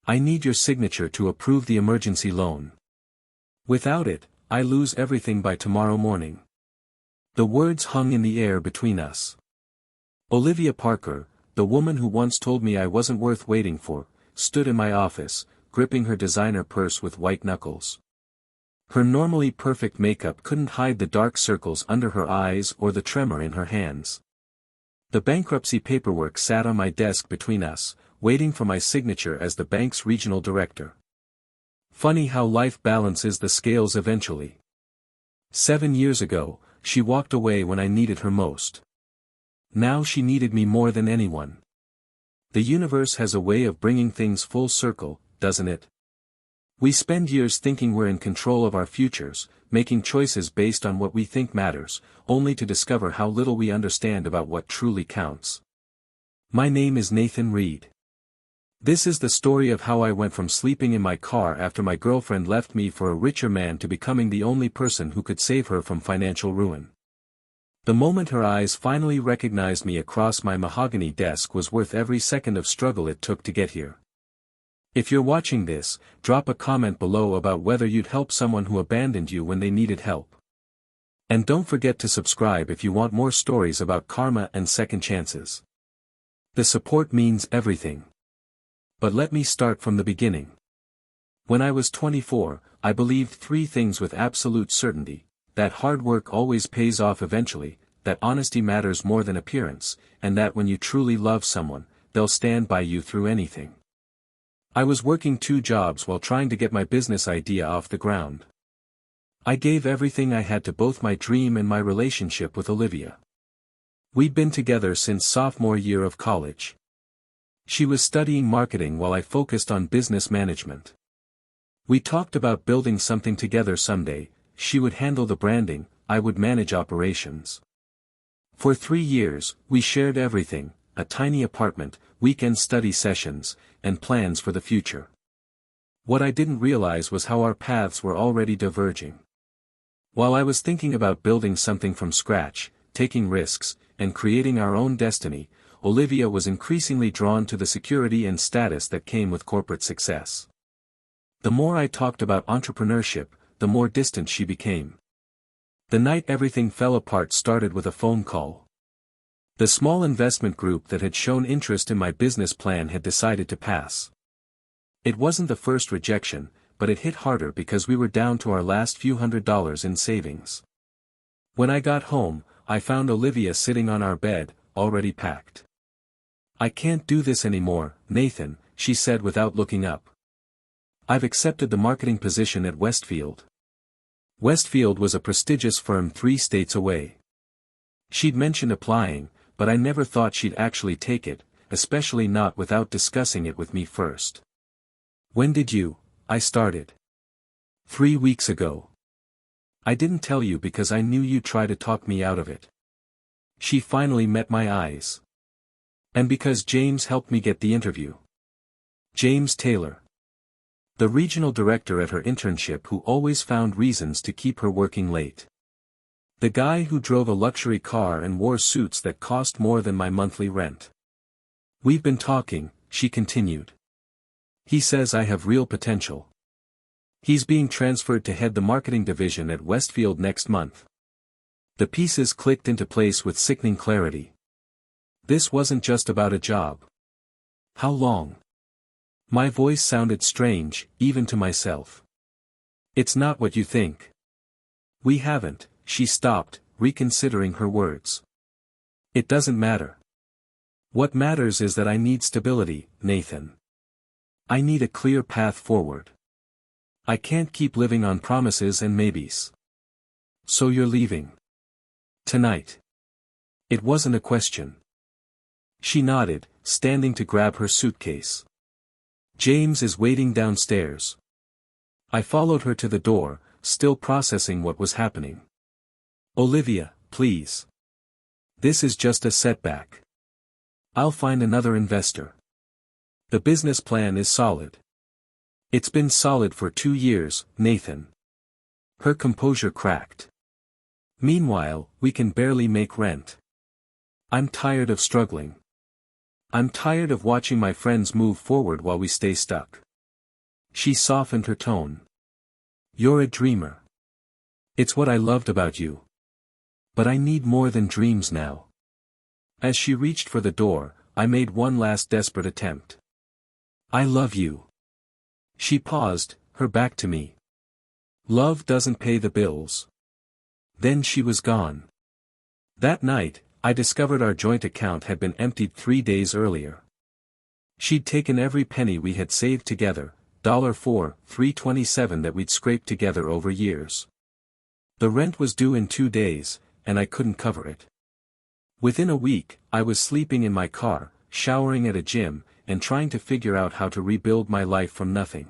I need your signature to approve the emergency loan. Without it, I lose everything by tomorrow morning." The words hung in the air between us. Olivia Parker, the woman who once told me I wasn't worth waiting for, stood in my office, gripping her designer purse with white knuckles. Her normally perfect makeup couldn't hide the dark circles under her eyes or the tremor in her hands. The bankruptcy paperwork sat on my desk between us, waiting for my signature as the bank's regional director. Funny how life balances the scales eventually. 7 years ago, she walked away when I needed her most. Now she needed me more than anyone. The universe has a way of bringing things full circle, doesn't it? We spend years thinking we're in control of our futures, making choices based on what we think matters, only to discover how little we understand about what truly counts. My name is Nathan Reed. This is the story of how I went from sleeping in my car after my girlfriend left me for a richer man to becoming the only person who could save her from financial ruin. The moment her eyes finally recognized me across my mahogany desk was worth every second of struggle it took to get here. If you're watching this, drop a comment below about whether you'd help someone who abandoned you when they needed help. And don't forget to subscribe if you want more stories about karma and second chances. The support means everything. But let me start from the beginning. When I was 24, I believed 3 things with absolute certainty: that hard work always pays off eventually, that honesty matters more than appearance, and that when you truly love someone, they'll stand by you through anything. I was working 2 jobs while trying to get my business idea off the ground. I gave everything I had to both my dream and my relationship with Olivia. We'd been together since sophomore year of college. She was studying marketing while I focused on business management. We talked about building something together someday. She would handle the branding, I would manage operations. For 3 years, we shared everything: a tiny apartment, weekend study sessions, and plans for the future. What I didn't realize was how our paths were already diverging. While I was thinking about building something from scratch, taking risks, and creating our own destiny, Olivia was increasingly drawn to the security and status that came with corporate success. The more I talked about entrepreneurship, the more distant she became. The night everything fell apart started with a phone call. The small investment group that had shown interest in my business plan had decided to pass. It wasn't the first rejection, but it hit harder because we were down to our last few $100s in savings. When I got home, I found Olivia sitting on our bed, already packed. "I can't do this anymore, Nathan," she said without looking up. "I've accepted the marketing position at Westfield." Westfield was a prestigious firm 3 states away. She'd mentioned applying, but I never thought she'd actually take it, especially not without discussing it with me first. "When did you?" I started. 3 weeks ago. "I didn't tell you because I knew you'd try to talk me out of it." She finally met my eyes. "And because James helped me get the interview." James Taylor. The regional director at her internship who always found reasons to keep her working late. The guy who drove a luxury car and wore suits that cost more than my monthly rent. "We've been talking," she continued. "He says I have real potential. He's being transferred to head the marketing division at Westfield next month." The pieces clicked into place with sickening clarity. This wasn't just about a job. "How long?" My voice sounded strange, even to myself. "It's not what you think." "We haven't," she stopped, reconsidering her words. "It doesn't matter. What matters is that I need stability, Nathan. I need a clear path forward. I can't keep living on promises and maybes." "So you're leaving?" "Tonight." It wasn't a question. She nodded, standing to grab her suitcase. "James is waiting downstairs." I followed her to the door, still processing what was happening. "Olivia, please. This is just a setback. I'll find another investor. The business plan is solid. It's been solid for 2 years, Nathan." Her composure cracked. "Meanwhile, we can barely make rent. I'm tired of struggling. I'm tired of watching my friends move forward while we stay stuck." She softened her tone. You're a dreamer. It's what I loved about you. But I need more than dreams now. As she reached for the door, I made one last desperate attempt. I love you. She paused, her back to me. Love doesn't pay the bills. Then she was gone. That night, I discovered our joint account had been emptied 3 days earlier. She'd taken every penny we had saved together, $4.327 that we'd scraped together over years. The rent was due in 2 days, and I couldn't cover it. Within a week, I was sleeping in my car, showering at a gym, and trying to figure out how to rebuild my life from nothing.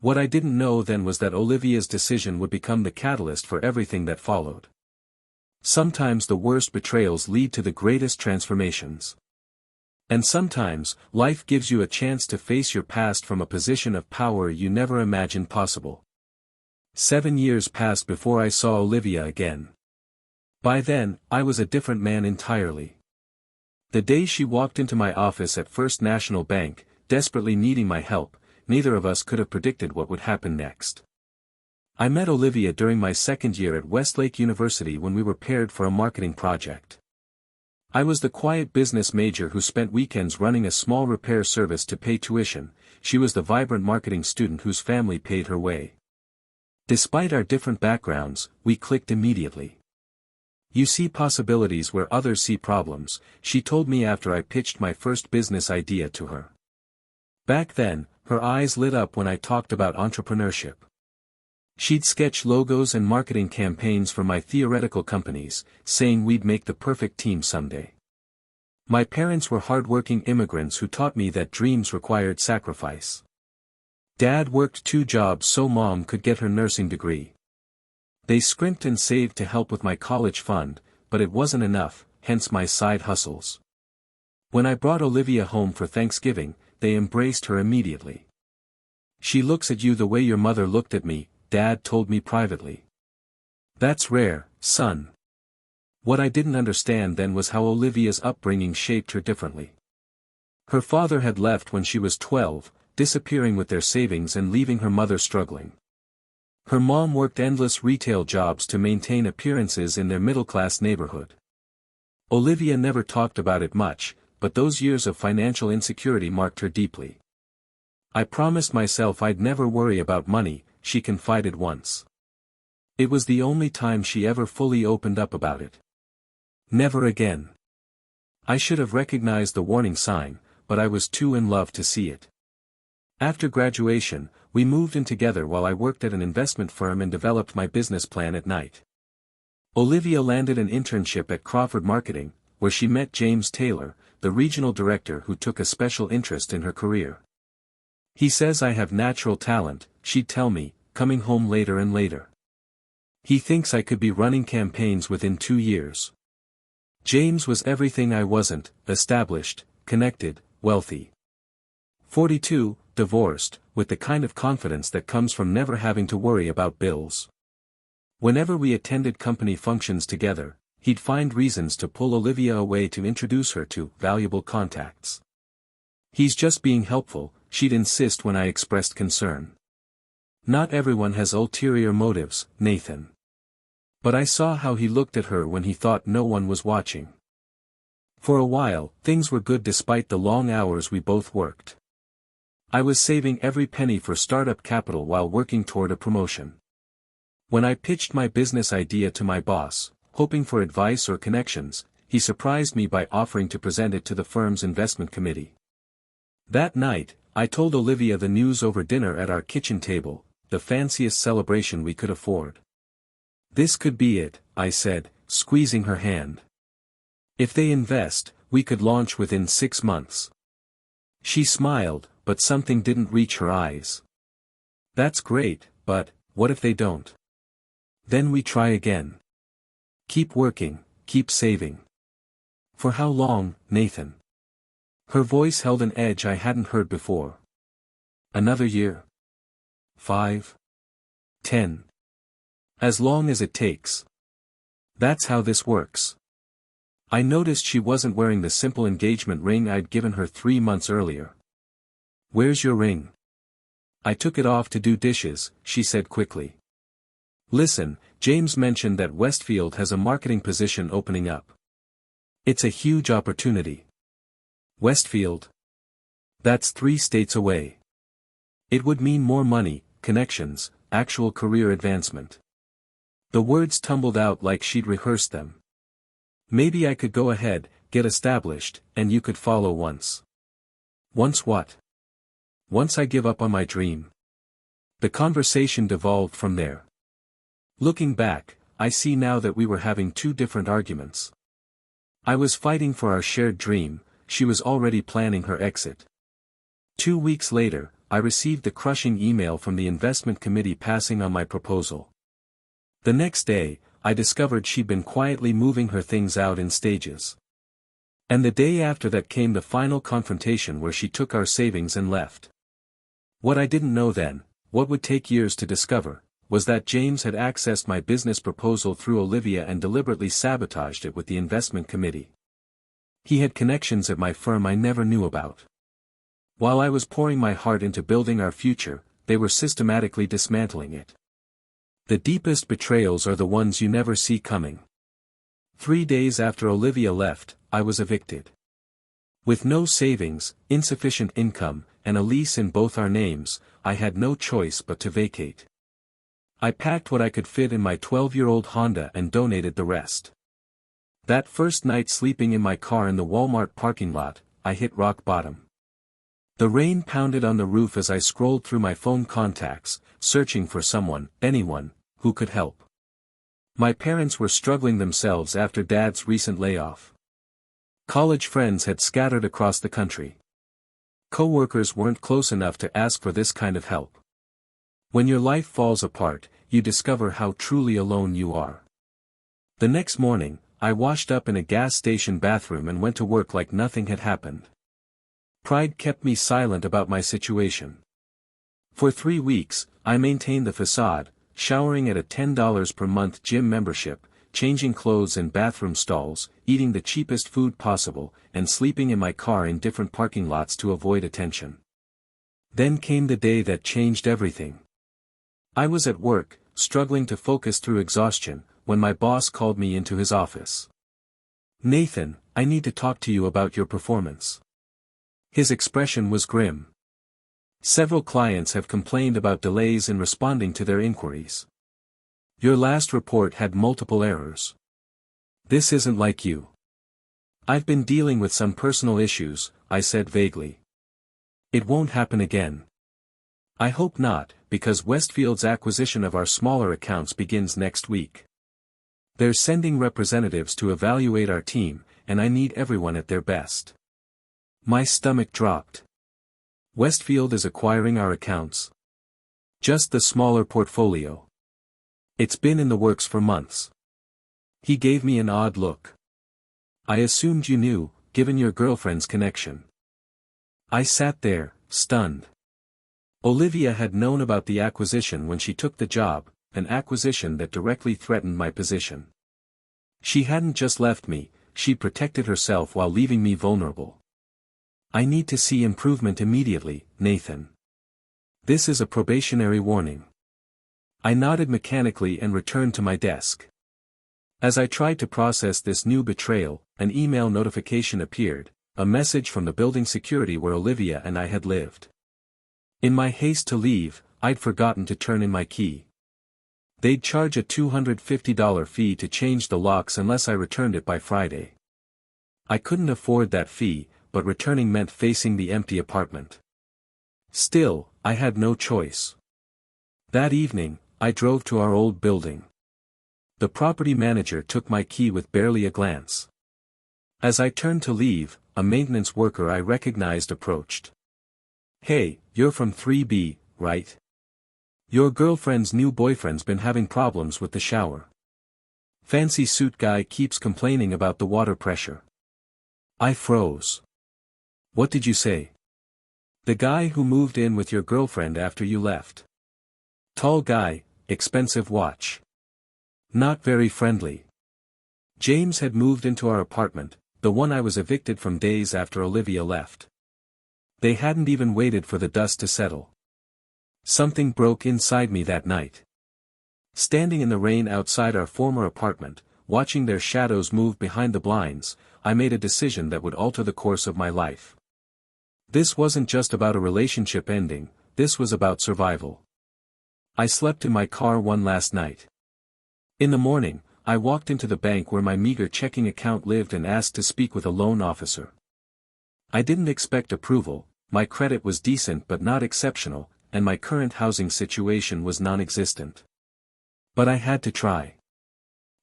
What I didn't know then was that Olivia's decision would become the catalyst for everything that followed. Sometimes the worst betrayals lead to the greatest transformations. And sometimes, life gives you a chance to face your past from a position of power you never imagined possible. 7 years passed before I saw Olivia again. By then, I was a different man entirely. The day she walked into my office at First National Bank, desperately needing my help, neither of us could have predicted what would happen next. I met Olivia during my second year at Westlake University when we were paired for a marketing project. I was the quiet business major who spent weekends running a small repair service to pay tuition. She was the vibrant marketing student whose family paid her way. Despite our different backgrounds, we clicked immediately. You see possibilities where others see problems, she told me after I pitched my first business idea to her. Back then, her eyes lit up when I talked about entrepreneurship. She'd sketch logos and marketing campaigns for my theoretical companies, saying we'd make the perfect team someday. My parents were hardworking immigrants who taught me that dreams required sacrifice. Dad worked 2 jobs so Mom could get her nursing degree. They scrimped and saved to help with my college fund, but it wasn't enough, hence my side hustles. When I brought Olivia home for Thanksgiving, they embraced her immediately. She looks at you the way your mother looked at me, Dad told me privately. That's rare, son. What I didn't understand then was how Olivia's upbringing shaped her differently. Her father had left when she was 12, disappearing with their savings and leaving her mother struggling. Her mom worked endless retail jobs to maintain appearances in their middle-class neighborhood. Olivia never talked about it much, but those years of financial insecurity marked her deeply. I promised myself I'd never worry about money, she confided once. It was the only time she ever fully opened up about it. Never again. I should have recognized the warning sign, but I was too in love to see it. After graduation, we moved in together while I worked at an investment firm and developed my business plan at night. Olivia landed an internship at Crawford Marketing, where she met James Taylor, the regional director who took a special interest in her career. He says I have natural talent, she'd tell me, coming home later and later. He thinks I could be running campaigns within 2 years. James was everything I wasn't: established, connected, wealthy. 42, divorced, with the kind of confidence that comes from never having to worry about bills. Whenever we attended company functions together, he'd find reasons to pull Olivia away to introduce her to valuable contacts. He's just being helpful, she'd insist when I expressed concern. Not everyone has ulterior motives, Nathan. But I saw how he looked at her when he thought no one was watching. For a while, things were good despite the long hours we both worked. I was saving every penny for startup capital while working toward a promotion. When I pitched my business idea to my boss, hoping for advice or connections, he surprised me by offering to present it to the firm's investment committee. That night, I told Olivia the news over dinner at our kitchen table, the fanciest celebration we could afford. This could be it, I said, squeezing her hand. If they invest, we could launch within 6 months. She smiled, but something didn't reach her eyes. That's great, but what if they don't? Then we try again. Keep working, keep saving. For how long, Nathan? Her voice held an edge I hadn't heard before. Another year? 5? 10? As long as it takes. That's how this works. I noticed she wasn't wearing the simple engagement ring I'd given her 3 months earlier. Where's your ring? I took it off to do dishes, she said quickly. Listen, James mentioned that Westfield has a marketing position opening up. It's a huge opportunity. Westfield? That's 3 states away. It would mean more money, connections, actual career advancement. The words tumbled out like she'd rehearsed them. Maybe I could go ahead, get established, and you could follow once. Once what? Once I give up on my dream. The conversation devolved from there. Looking back, I see now that we were having 2 different arguments. I was fighting for our shared dream, she was already planning her exit. 2 weeks later, I received the crushing email from the investment committee passing on my proposal. The next day, I discovered she'd been quietly moving her things out in stages. And the day after that came the final confrontation where she took our savings and left. What I didn't know then, what would take years to discover, was that James had accessed my business proposal through Olivia and deliberately sabotaged it with the investment committee. He had connections at my firm I never knew about. While I was pouring my heart into building our future, they were systematically dismantling it. The deepest betrayals are the ones you never see coming. 3 days after Olivia left, I was evicted. With no savings, insufficient income, and a lease in both our names, I had no choice but to vacate. I packed what I could fit in my 12-year-old Honda and donated the rest. That first night sleeping in my car in the Walmart parking lot, I hit rock bottom. The rain pounded on the roof as I scrolled through my phone contacts, searching for someone, anyone, who could help. My parents were struggling themselves after Dad's recent layoff. College friends had scattered across the country. Co-workers weren't close enough to ask for this kind of help. When your life falls apart, you discover how truly alone you are. The next morning, I washed up in a gas station bathroom and went to work like nothing had happened. Pride kept me silent about my situation. For 3 weeks, I maintained the facade, showering at a $10 per month gym membership, changing clothes in bathroom stalls, eating the cheapest food possible, and sleeping in my car in different parking lots to avoid attention. Then came the day that changed everything. I was at work, struggling to focus through exhaustion, when my boss called me into his office. "Nathan, I need to talk to you about your performance." His expression was grim. "Several clients have complained about delays in responding to their inquiries. Your last report had multiple errors. This isn't like you." "I've been dealing with some personal issues," I said vaguely. "It won't happen again." "I hope not, because Westfield's acquisition of our smaller accounts begins next week. They're sending representatives to evaluate our team, and I need everyone at their best." My stomach dropped. Westfield is acquiring our accounts. Just the smaller portfolio. It's been in the works for months. He gave me an odd look. "I assumed you knew, given your girlfriend's connection." I sat there, stunned. Olivia had known about the acquisition when she took the job, an acquisition that directly threatened my position. She hadn't just left me, she protected herself while leaving me vulnerable. "I need to see improvement immediately, Nathan. This is a probationary warning." I nodded mechanically and returned to my desk. As I tried to process this new betrayal, an email notification appeared, a message from the building security where Olivia and I had lived. In my haste to leave, I'd forgotten to turn in my key. They'd charge a $250 fee to change the locks unless I returned it by Friday. I couldn't afford that fee, but returning meant facing the empty apartment. Still, I had no choice. That evening, I drove to our old building. The property manager took my key with barely a glance. As I turned to leave, a maintenance worker I recognized approached. "Hey, you're from 3B, right? Your girlfriend's new boyfriend's been having problems with the shower. Fancy suit guy keeps complaining about the water pressure." I froze. "What did you say?" "The guy who moved in with your girlfriend after you left. Tall guy, expensive watch. Not very friendly." James had moved into our apartment, the one I was evicted from days after Olivia left. They hadn't even waited for the dust to settle. Something broke inside me that night. Standing in the rain outside our former apartment, watching their shadows move behind the blinds, I made a decision that would alter the course of my life. This wasn't just about a relationship ending, this was about survival. I slept in my car one last night. In the morning, I walked into the bank where my meager checking account lived and asked to speak with a loan officer. I didn't expect approval, my credit was decent but not exceptional, and my current housing situation was non-existent. But I had to try.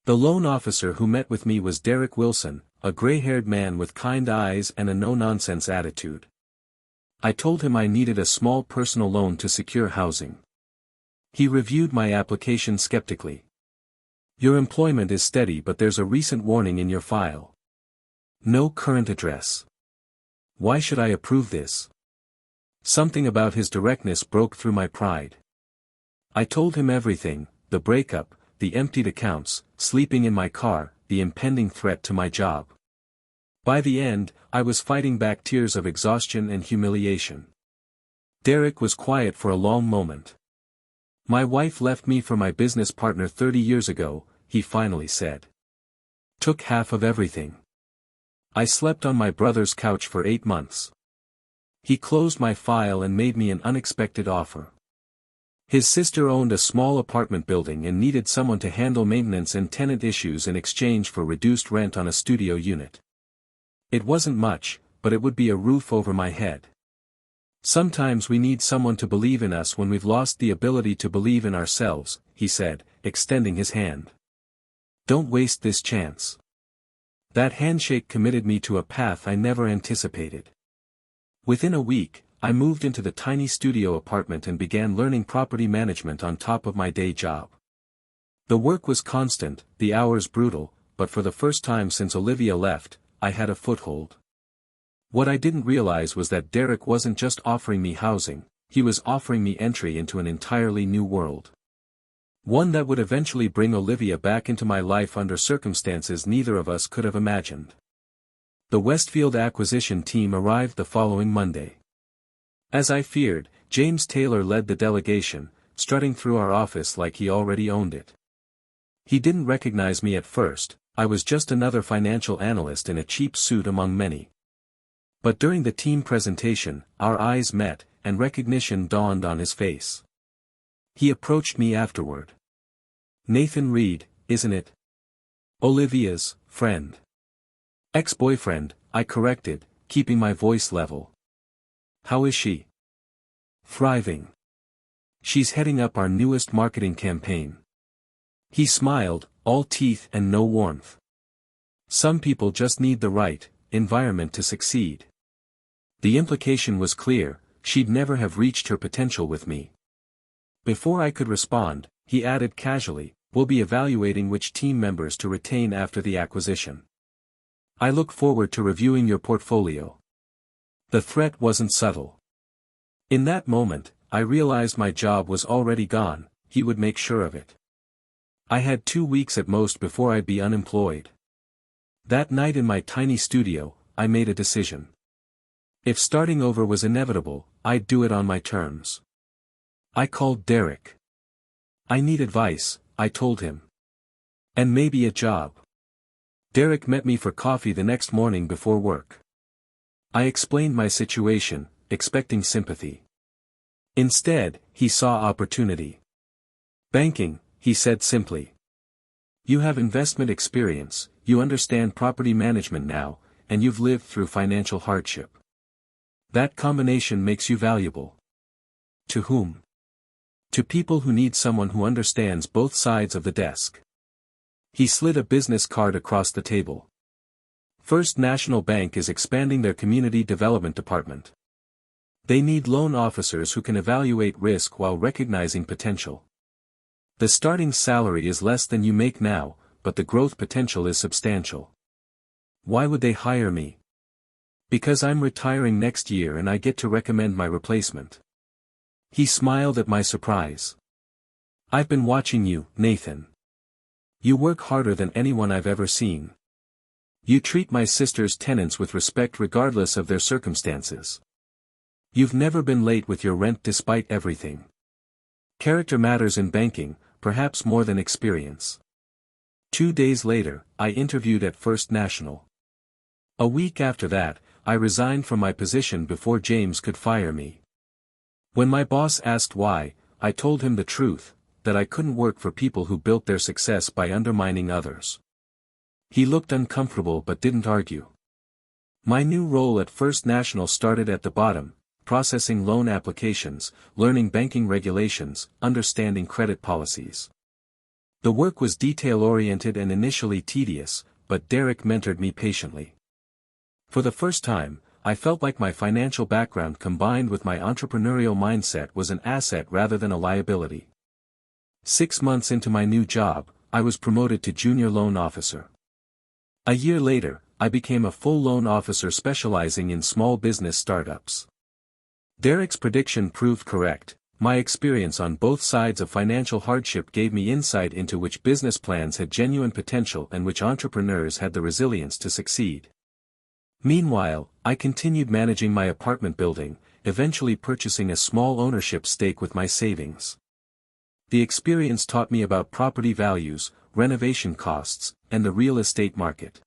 The loan officer who met with me was Derek Wilson, a gray-haired man with kind eyes and a no-nonsense attitude. I told him I needed a small personal loan to secure housing. He reviewed my application skeptically. "Your employment is steady, but there's a recent warning in your file. No current address. Why should I approve this?" Something about his directness broke through my pride. I told him everything: the breakup, the emptied accounts, sleeping in my car, the impending threat to my job. By the end, I was fighting back tears of exhaustion and humiliation. Derek was quiet for a long moment. "My wife left me for my business partner 30 years ago," he finally said. "Took half of everything. I slept on my brother's couch for 8 months. He closed my file and made me an unexpected offer. His sister owned a small apartment building and needed someone to handle maintenance and tenant issues in exchange for reduced rent on a studio unit. It wasn't much, but it would be a roof over my head. Sometimes we need someone to believe in us when we've lost the ability to believe in ourselves," he said, extending his hand. "Don't waste this chance." That handshake committed me to a path I never anticipated. Within a week, I moved into the tiny studio apartment and began learning property management on top of my day job. The work was constant, the hours brutal, but for the first time since Olivia left, I had a foothold. What I didn't realize was that Derek wasn't just offering me housing, he was offering me entry into an entirely new world. One that would eventually bring Olivia back into my life under circumstances neither of us could have imagined. The Westfield acquisition team arrived the following Monday. As I feared, James Taylor led the delegation, strutting through our office like he already owned it. He didn't recognize me at first, I was just another financial analyst in a cheap suit among many. But during the team presentation, our eyes met, and recognition dawned on his face. He approached me afterward. "Nathan Reed, isn't it? Olivia's friend." "Ex-boyfriend," I corrected, keeping my voice level. "How is she?" "Thriving. She's heading up our newest marketing campaign." He smiled, all teeth and no warmth. "Some people just need the right environment to succeed." The implication was clear, she'd never have reached her potential with me. Before I could respond, he added casually, "We'll be evaluating which team members to retain after the acquisition. I look forward to reviewing your portfolio." The threat wasn't subtle. In that moment, I realized my job was already gone, he would make sure of it. I had 2 weeks at most before I'd be unemployed. That night in my tiny studio, I made a decision. If starting over was inevitable, I'd do it on my terms. I called Derek. "I need advice," I told him. "And maybe a job." Derek met me for coffee the next morning before work. I explained my situation, expecting sympathy. Instead, he saw opportunity. "Banking," he said simply. "You have investment experience, you understand property management now, and you've lived through financial hardship. That combination makes you valuable." To whom? To people who need someone who understands both sides of the desk. He slid a business card across the table. First National Bank is expanding their community development department. They need loan officers who can evaluate risk while recognizing potential. The starting salary is less than you make now, but the growth potential is substantial. Why would they hire me? Because I'm retiring next year and I get to recommend my replacement. He smiled at my surprise. "I've been watching you, Nathan. You work harder than anyone I've ever seen. You treat my sister's tenants with respect regardless of their circumstances. You've never been late with your rent despite everything. Character matters in banking, perhaps more than experience. 2 days later, I interviewed at First National. A week after that, I resigned from my position before James could fire me. When my boss asked why, I told him the truth, that I couldn't work for people who built their success by undermining others. He looked uncomfortable but didn't argue. My new role at First National started at the bottom, processing loan applications, learning banking regulations, understanding credit policies. The work was detail-oriented and initially tedious, but Derek mentored me patiently. For the first time, I felt like my financial background combined with my entrepreneurial mindset was an asset rather than a liability. 6 months into my new job, I was promoted to junior loan officer. A year later, I became a full loan officer specializing in small business startups. Derek's prediction proved correct. My experience on both sides of financial hardship gave me insight into which business plans had genuine potential and which entrepreneurs had the resilience to succeed. Meanwhile, I continued managing my apartment building, eventually purchasing a small ownership stake with my savings. The experience taught me about property values, renovation costs, and the real estate market.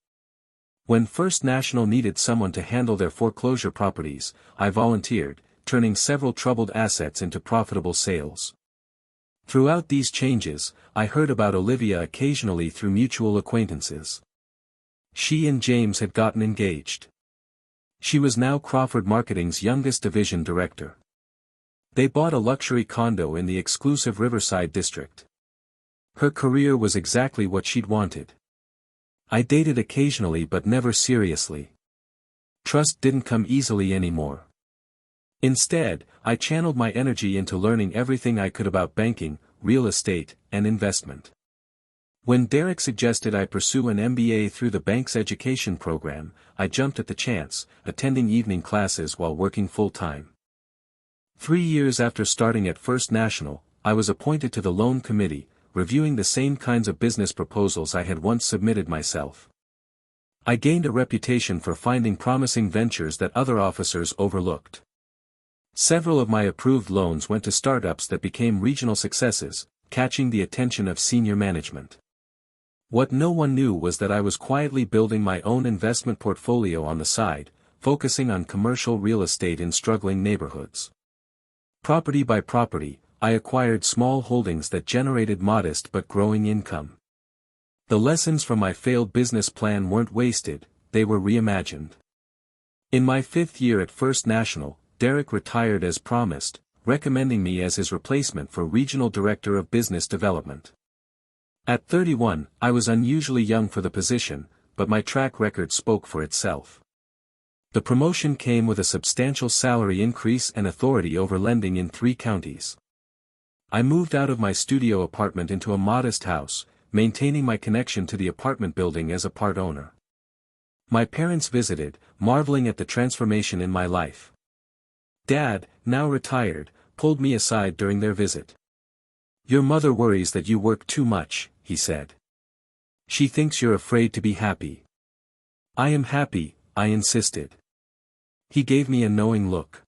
When First National needed someone to handle their foreclosure properties, I volunteered, turning several troubled assets into profitable sales. Throughout these changes, I heard about Olivia occasionally through mutual acquaintances. She and James had gotten engaged. She was now Crawford Marketing's youngest division director. They bought a luxury condo in the exclusive Riverside district. Her career was exactly what she'd wanted. I dated occasionally but never seriously. Trust didn't come easily anymore. Instead, I channeled my energy into learning everything I could about banking, real estate, and investment. When Derek suggested I pursue an MBA through the bank's education program, I jumped at the chance, attending evening classes while working full-time. 3 years after starting at First National, I was appointed to the loan committee, reviewing the same kinds of business proposals I had once submitted myself. I gained a reputation for finding promising ventures that other officers overlooked. Several of my approved loans went to startups that became regional successes, catching the attention of senior management. What no one knew was that I was quietly building my own investment portfolio on the side, focusing on commercial real estate in struggling neighborhoods. Property by property, I acquired small holdings that generated modest but growing income. The lessons from my failed business plan weren't wasted, they were reimagined. In my 5th year at First National, Derek retired as promised, recommending me as his replacement for Regional Director of Business Development. At 31, I was unusually young for the position, but my track record spoke for itself. The promotion came with a substantial salary increase and authority over lending in 3 counties. I moved out of my studio apartment into a modest house, maintaining my connection to the apartment building as a part owner. My parents visited, marveling at the transformation in my life. Dad, now retired, pulled me aside during their visit. "Your mother worries that you work too much," he said. "She thinks you're afraid to be happy." "I am happy," I insisted. He gave me a knowing look.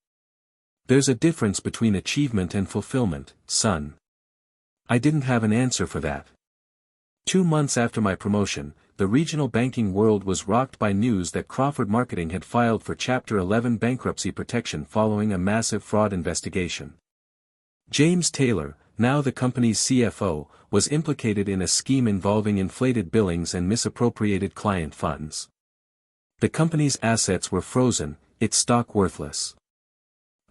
"There's a difference between achievement and fulfillment, son." I didn't have an answer for that. 2 months after my promotion, the regional banking world was rocked by news that Crawford Marketing had filed for Chapter 11 bankruptcy protection following a massive fraud investigation. James Taylor, now the company's CFO, was implicated in a scheme involving inflated billings and misappropriated client funds. The company's assets were frozen, its stock worthless.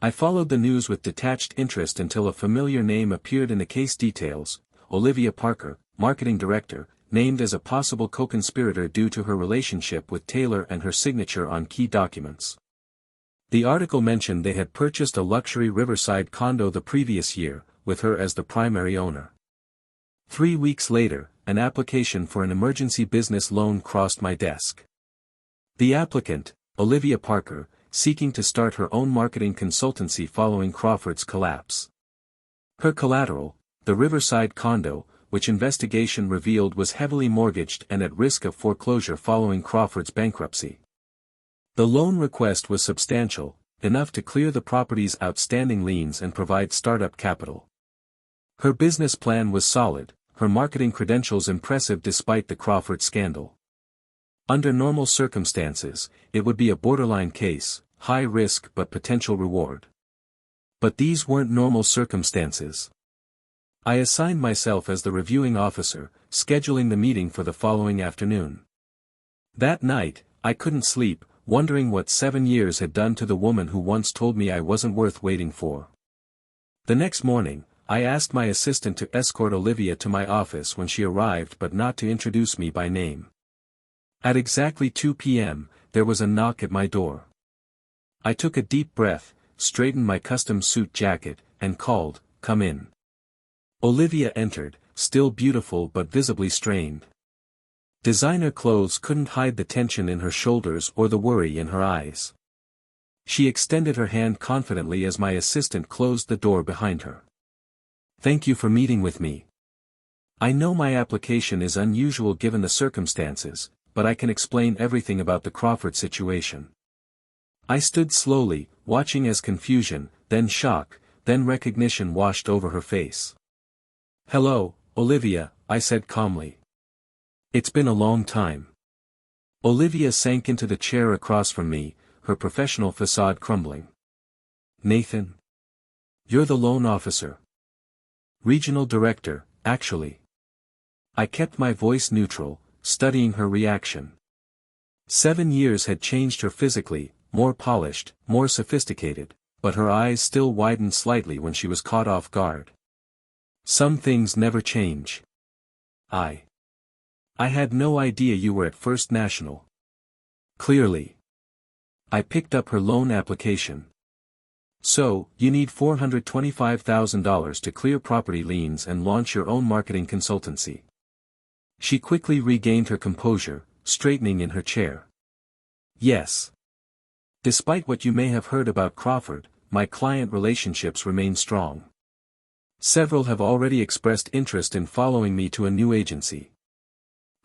I followed the news with detached interest until a familiar name appeared in the case details: Olivia Parker, marketing director, named as a possible co-conspirator due to her relationship with Taylor and her signature on key documents. The article mentioned they had purchased a luxury Riverside condo the previous year, with her as the primary owner. 3 weeks later, an application for an emergency business loan crossed my desk. The applicant, Olivia Parker, seeking to start her own marketing consultancy following Crawford's collapse. Her collateral, the Riverside condo, which investigation revealed was heavily mortgaged and at risk of foreclosure following Crawford's bankruptcy. The loan request was substantial, enough to clear the property's outstanding liens and provide startup capital. Her business plan was solid, her marketing credentials impressive despite the Crawford scandal. Under normal circumstances, it would be a borderline case, high risk but potential reward. But these weren't normal circumstances. I assigned myself as the reviewing officer, scheduling the meeting for the following afternoon. That night, I couldn't sleep, wondering what 7 years had done to the woman who once told me I wasn't worth waiting for. The next morning, I asked my assistant to escort Olivia to my office when she arrived but not to introduce me by name. At exactly 2 p.m., there was a knock at my door. I took a deep breath, straightened my custom suit jacket, and called, "Come in." Olivia entered, still beautiful but visibly strained. Designer clothes couldn't hide the tension in her shoulders or the worry in her eyes. She extended her hand confidently as my assistant closed the door behind her. "Thank you for meeting with me. I know my application is unusual given the circumstances, but I can explain everything about the Crawford situation." I stood slowly, watching as confusion, then shock, then recognition washed over her face. "Hello, Olivia," I said calmly. "It's been a long time." Olivia sank into the chair across from me, her professional facade crumbling. "Nathan? You're the loan officer." "Regional director, actually." I kept my voice neutral, studying her reaction. 7 years had changed her physically, more polished, more sophisticated, but her eyes still widened slightly when she was caught off guard. "Some things never change. I had no idea you were at First National." "Clearly." I picked up her loan application. "So, you need $425,000 to clear property liens and launch your own marketing consultancy." She quickly regained her composure, straightening in her chair. "Yes. Despite what you may have heard about Crawford, my client relationships remain strong. Several have already expressed interest in following me to a new agency."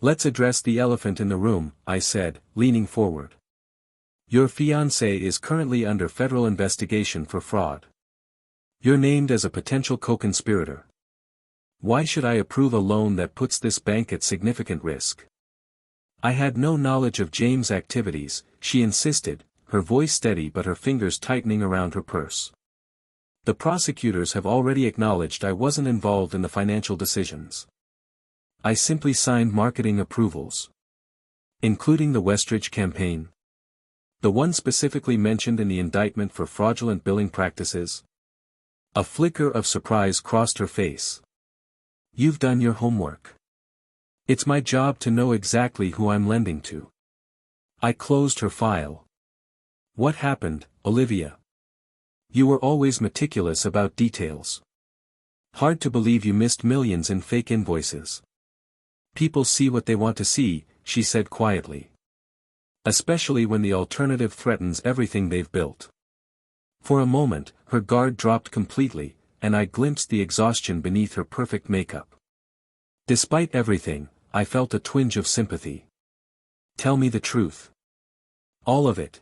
"Let's address the elephant in the room," I said, leaning forward. "Your fiancé is currently under federal investigation for fraud. You're named as a potential co-conspirator. Why should I approve a loan that puts this bank at significant risk?" I had no knowledge of James' activities, she insisted, her voice steady but her fingers tightening around her purse. "The prosecutors have already acknowledged I wasn't involved in the financial decisions. I simply signed marketing approvals." "Including the Westridge campaign? The one specifically mentioned in the indictment for fraudulent billing practices?" A flicker of surprise crossed her face. "You've done your homework. It's my job to know exactly who I'm lending to." I closed her file. "What happened, Olivia? You were always meticulous about details. Hard to believe you missed millions in fake invoices." "People see what they want to see," she said quietly. "Especially when the alternative threatens everything they've built." For a moment, her guard dropped completely, and I glimpsed the exhaustion beneath her perfect makeup. Despite everything, I felt a twinge of sympathy. "Tell me the truth. All of it.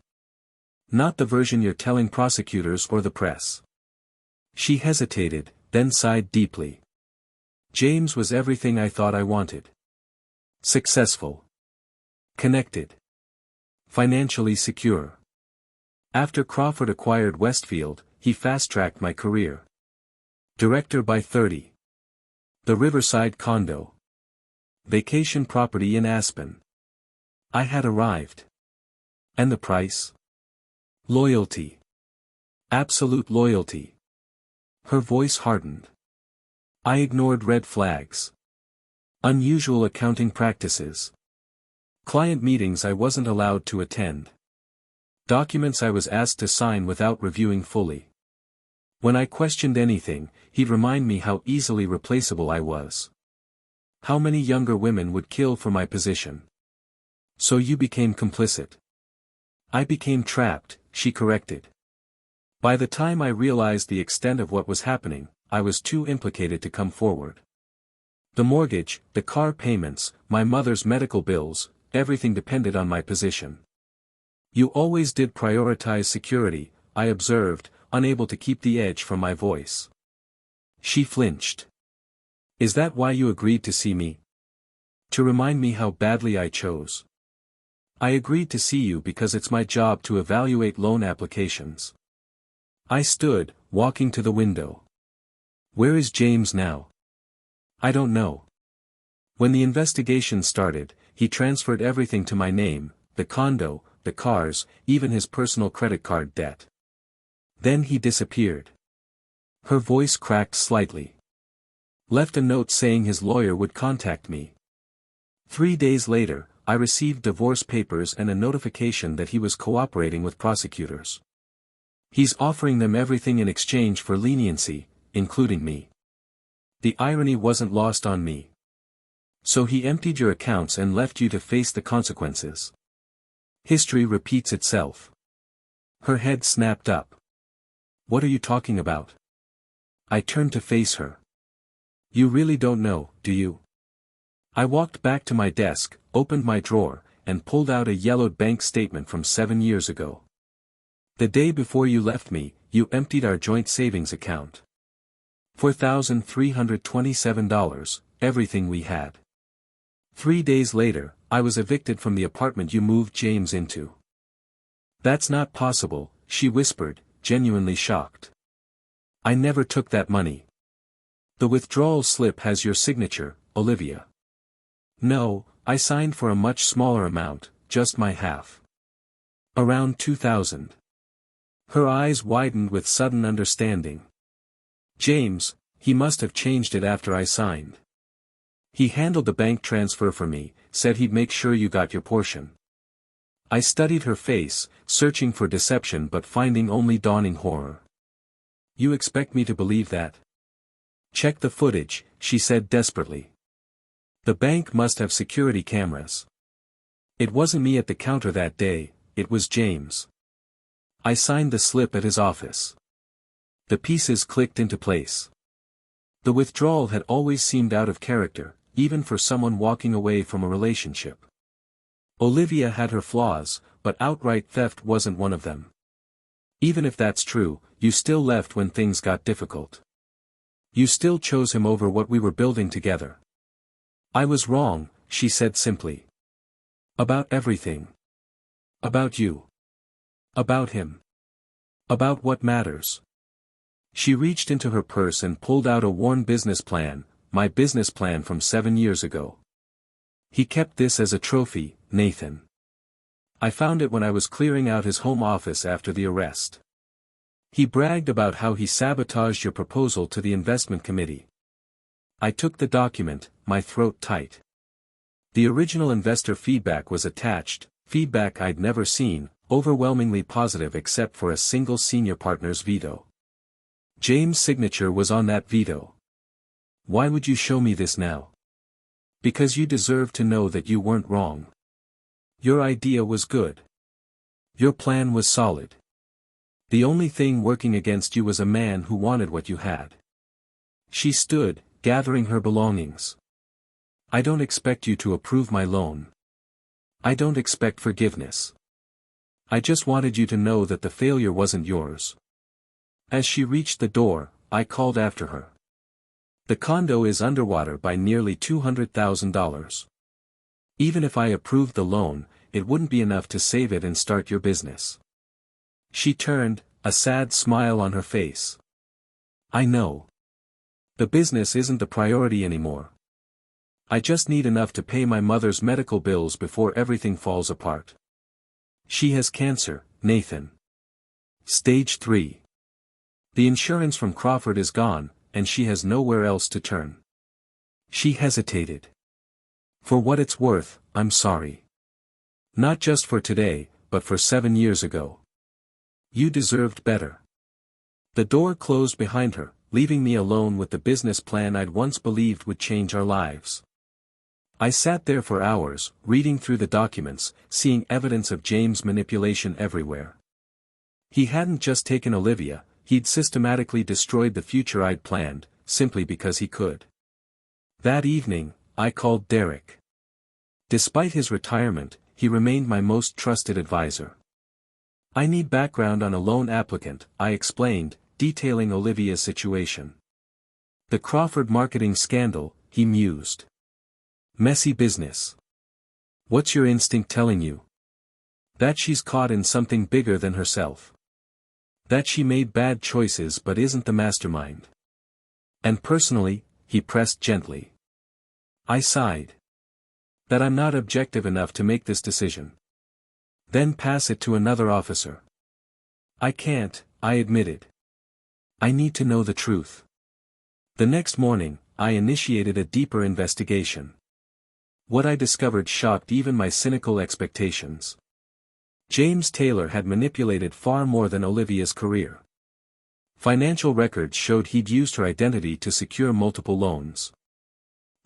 Not the version you're telling prosecutors or the press." She hesitated, then sighed deeply. "James was everything I thought I wanted. Successful. Connected. Financially secure. After Crawford acquired Westfield, he fast-tracked my career. Director by 30. The Riverside condo. Vacation property in Aspen. I had arrived. And the price? Loyalty. Absolute loyalty." Her voice hardened. "I ignored red flags. Unusual accounting practices. Client meetings I wasn't allowed to attend. Documents I was asked to sign without reviewing fully. When I questioned anything, he'd remind me how easily replaceable I was. How many younger women would kill for my position. So you became complicit." "I became trapped," she corrected. By the time I realized the extent of what was happening, I was too implicated to come forward. The mortgage, the car payments, my mother's medical bills, everything depended on my position. "You always did prioritize security," I observed, unable to keep the edge from my voice. She flinched. Is that why you agreed to see me? To remind me how badly I chose. I agreed to see you because it's my job to evaluate loan applications. I stood, walking to the window. Where is James now? I don't know. When the investigation started, he transferred everything to my name, the condo, the cars, even his personal credit card debt. Then he disappeared. Her voice cracked slightly. Left a note saying his lawyer would contact me. 3 days later, I received divorce papers and a notification that he was cooperating with prosecutors. He's offering them everything in exchange for leniency, including me. The irony wasn't lost on me. So he emptied your accounts and left you to face the consequences. History repeats itself. Her head snapped up. What are you talking about? I turned to face her. You really don't know, do you? I walked back to my desk, opened my drawer, and pulled out a yellowed bank statement from 7 years ago. The day before you left me, you emptied our joint savings account. $4,327, everything we had. 3 days later, I was evicted from the apartment you moved James into. That's not possible, she whispered, genuinely shocked. I never took that money. The withdrawal slip has your signature, Olivia. No, I signed for a much smaller amount, just my half. Around 2,000. Her eyes widened with sudden understanding. James, he must have changed it after I signed. He handled the bank transfer for me, said he'd make sure you got your portion. I studied her face, searching for deception but finding only dawning horror. You expect me to believe that? Check the footage, she said desperately. The bank must have security cameras. It wasn't me at the counter that day, it was James. I signed the slip at his office. The pieces clicked into place. The withdrawal had always seemed out of character, even for someone walking away from a relationship. Olivia had her flaws, but outright theft wasn't one of them. Even if that's true, you still left when things got difficult. You still chose him over what we were building together. I was wrong, she said simply. About everything. About you. About him. About what matters. She reached into her purse and pulled out a worn business plan, my business plan from 7 years ago. He kept this as a trophy, Nathan. I found it when I was clearing out his home office after the arrest. He bragged about how he sabotaged your proposal to the investment committee. I took the document, my throat tight. The original investor feedback was attached, feedback I'd never seen, overwhelmingly positive except for a single senior partner's veto. James' signature was on that veto. Why would you show me this now? Because you deserve to know that you weren't wrong. Your idea was good. Your plan was solid. The only thing working against you was a man who wanted what you had. She stood, gathering her belongings. I don't expect you to approve my loan. I don't expect forgiveness. I just wanted you to know that the failure wasn't yours. As she reached the door, I called after her. The condo is underwater by nearly $200,000. Even if I approved the loan, it wouldn't be enough to save it and start your business. She turned, a sad smile on her face. I know. The business isn't the priority anymore. I just need enough to pay my mother's medical bills before everything falls apart. She has cancer, Nathan. Stage 3. The insurance from Crawford is gone, and she has nowhere else to turn. She hesitated. For what it's worth, I'm sorry. Not just for today, but for 7 years ago. You deserved better. The door closed behind her, leaving me alone with the business plan I'd once believed would change our lives. I sat there for hours, reading through the documents, seeing evidence of James' manipulation everywhere. He hadn't just taken Olivia, he'd systematically destroyed the future I'd planned, simply because he could. That evening, I called Derek. Despite his retirement, he remained my most trusted advisor. I need background on a loan applicant, I explained, detailing Olivia's situation. The Crawford marketing scandal, he mused. Messy business. What's your instinct telling you? That she's caught in something bigger than herself. That she made bad choices but isn't the mastermind. And personally, he pressed gently. I sighed. That I'm not objective enough to make this decision. Then pass it to another officer. I can't, I admitted. I need to know the truth. The next morning, I initiated a deeper investigation. What I discovered shocked even my cynical expectations. James Taylor had manipulated far more than Olivia's career. Financial records showed he'd used her identity to secure multiple loans.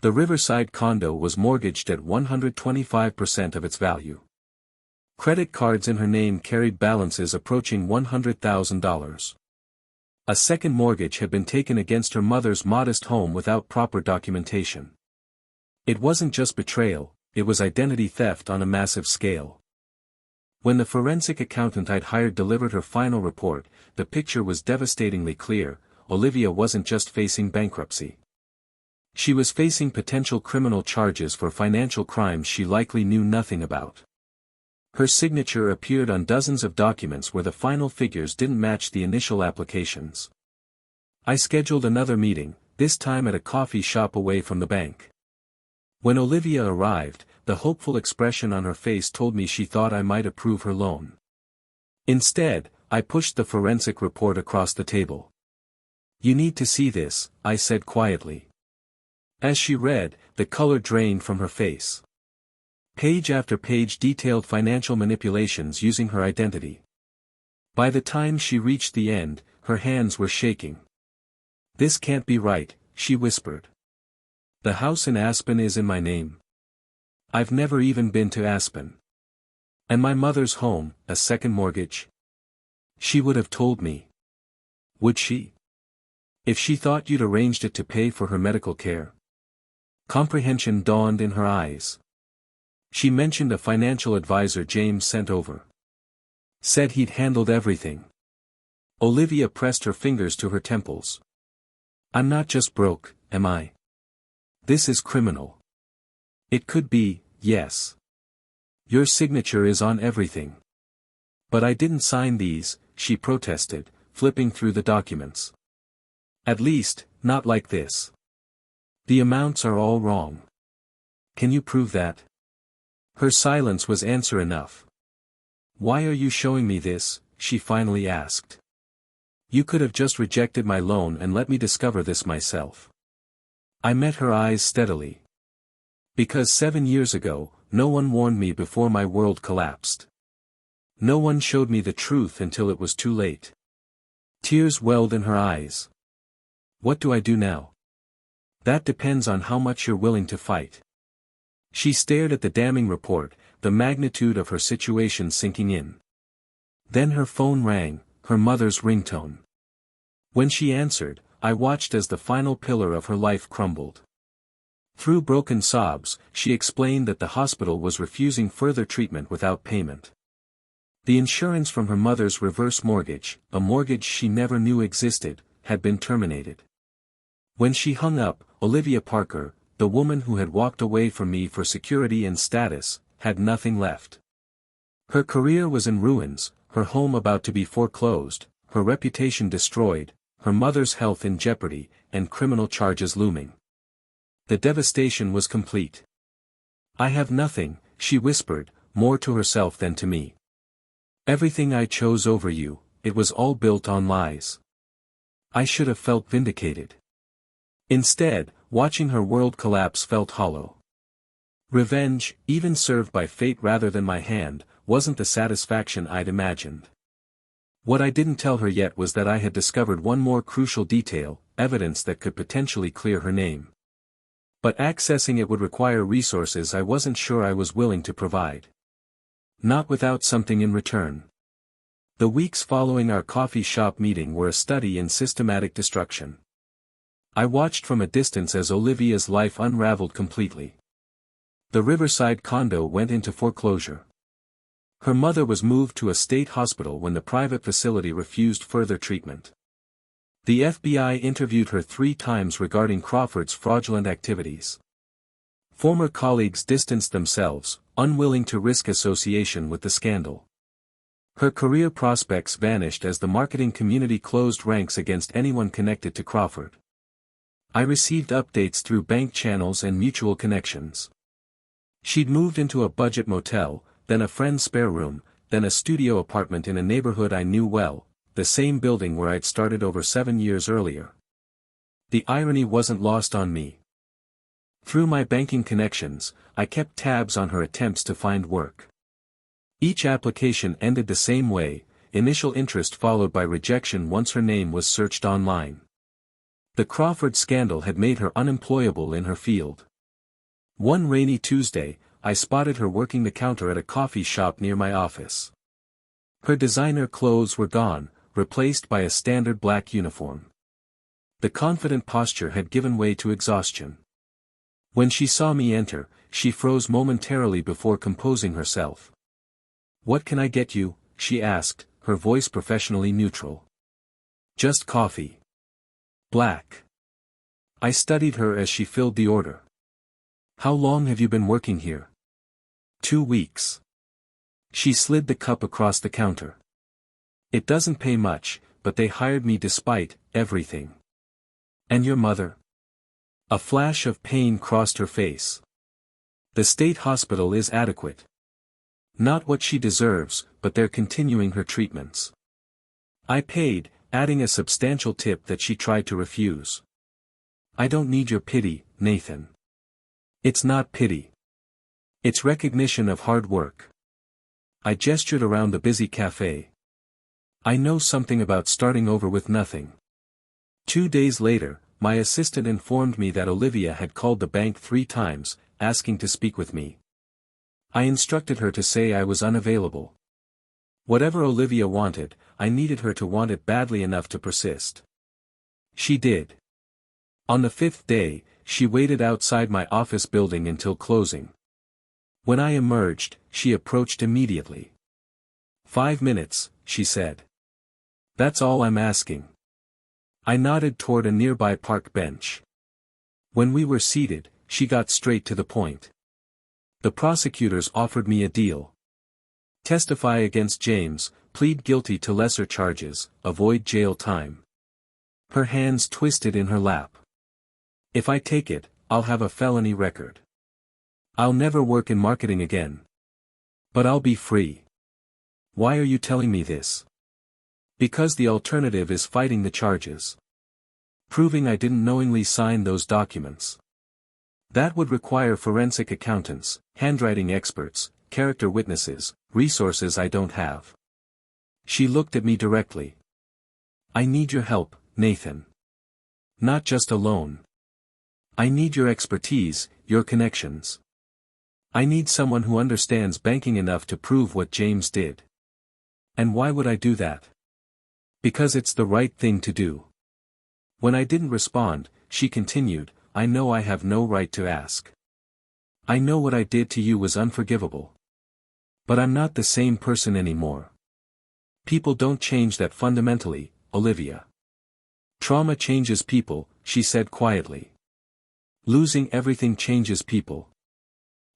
The Riverside condo was mortgaged at 125% of its value. Credit cards in her name carried balances approaching $100,000. A second mortgage had been taken against her mother's modest home without proper documentation. It wasn't just betrayal, it was identity theft on a massive scale. When the forensic accountant I'd hired delivered her final report, the picture was devastatingly clear. Olivia wasn't just facing bankruptcy. She was facing potential criminal charges for financial crimes she likely knew nothing about. Her signature appeared on dozens of documents where the final figures didn't match the initial applications. I scheduled another meeting, this time at a coffee shop away from the bank. When Olivia arrived, the hopeful expression on her face told me she thought I might approve her loan. Instead, I pushed the forensic report across the table. You need to see this, I said quietly. As she read, the color drained from her face. Page after page detailed financial manipulations using her identity. By the time she reached the end, her hands were shaking. This can't be right, she whispered. The house in Aspen is in my name. I've never even been to Aspen. And my mother's home, a second mortgage? She would have told me. Would she? If she thought you'd arranged it to pay for her medical care. Comprehension dawned in her eyes. She mentioned a financial advisor James sent over. Said he'd handled everything. Olivia pressed her fingers to her temples. I'm not just broke, am I? This is criminal. It could be, yes. Your signature is on everything. But I didn't sign these, she protested, flipping through the documents. At least, not like this. The amounts are all wrong. Can you prove that? Her silence was answer enough. Why are you showing me this? She finally asked. You could have just rejected my loan and let me discover this myself. I met her eyes steadily. Because 7 years ago, no one warned me before my world collapsed. No one showed me the truth until it was too late. Tears welled in her eyes. What do I do now? That depends on how much you're willing to fight. She stared at the damning report, the magnitude of her situation sinking in. Then her phone rang, her mother's ringtone. When she answered, I watched as the final pillar of her life crumbled. Through broken sobs, she explained that the hospital was refusing further treatment without payment. The insurance from her mother's reverse mortgage, a mortgage she never knew existed, had been terminated. When she hung up, Olivia Parker, the woman who had walked away from me for security and status, had nothing left. Her career was in ruins, her home about to be foreclosed, her reputation destroyed, her mother's health in jeopardy, and criminal charges looming. The devastation was complete. I have nothing, she whispered, more to herself than to me. Everything I chose over you, it was all built on lies. I should have felt vindicated. Instead, watching her world collapse felt hollow. Revenge, even served by fate rather than my hand, wasn't the satisfaction I'd imagined. What I didn't tell her yet was that I had discovered one more crucial detail, evidence that could potentially clear her name. But accessing it would require resources I wasn't sure I was willing to provide. Not without something in return. The weeks following our coffee shop meeting were a study in systematic destruction. I watched from a distance as Olivia's life unraveled completely. The Riverside condo went into foreclosure. Her mother was moved to a state hospital when the private facility refused further treatment. The FBI interviewed her 3 times regarding Crawford's fraudulent activities. Former colleagues distanced themselves, unwilling to risk association with the scandal. Her career prospects vanished as the marketing community closed ranks against anyone connected to Crawford. I received updates through bank channels and mutual connections. She'd moved into a budget motel, then a friend's spare room, then a studio apartment in a neighborhood I knew well, the same building where I'd started over 7 years earlier. The irony wasn't lost on me. Through my banking connections, I kept tabs on her attempts to find work. Each application ended the same way, initial interest followed by rejection once her name was searched online. The Crawford scandal had made her unemployable in her field. One rainy Tuesday, I spotted her working the counter at a coffee shop near my office. Her designer clothes were gone, replaced by a standard black uniform. The confident posture had given way to exhaustion. When she saw me enter, she froze momentarily before composing herself. "What can I get you?" she asked, her voice professionally neutral. "Just coffee. Black." I studied her as she filled the order. "How long have you been working here?" 2 weeks. She slid the cup across the counter. "It doesn't pay much, but they hired me despite everything." "And your mother?" A flash of pain crossed her face. "The state hospital is adequate. Not what she deserves, but they're continuing her treatments." I paid, adding a substantial tip that she tried to refuse. "I don't need your pity, Nathan." "It's not pity. It's recognition of hard work." I gestured around the busy cafe. "I know something about starting over with nothing." 2 days later, my assistant informed me that Olivia had called the bank 3 times, asking to speak with me. I instructed her to say I was unavailable. Whatever Olivia wanted, I needed her to want it badly enough to persist. She did. On the 5th day, she waited outside my office building until closing. When I emerged, she approached immediately. "5 minutes," she said. "That's all I'm asking." I nodded toward a nearby park bench. When we were seated, she got straight to the point. "The prosecutors offered me a deal. Testify against James, plead guilty to lesser charges, avoid jail time." Her hands twisted in her lap. "If I take it, I'll have a felony record. I'll never work in marketing again. But I'll be free." "Why are you telling me this?" "Because the alternative is fighting the charges. Proving I didn't knowingly sign those documents. That would require forensic accountants, handwriting experts, character witnesses, resources I don't have." She looked at me directly. "I need your help, Nathan. Not just a loan. I need your expertise, your connections. I need someone who understands banking enough to prove what James did." "And why would I do that?" "Because it's the right thing to do." When I didn't respond, she continued, "I know I have no right to ask. I know what I did to you was unforgivable. But I'm not the same person anymore. People don't change that fundamentally, Olivia. Trauma changes people," she said quietly. "Losing everything changes people.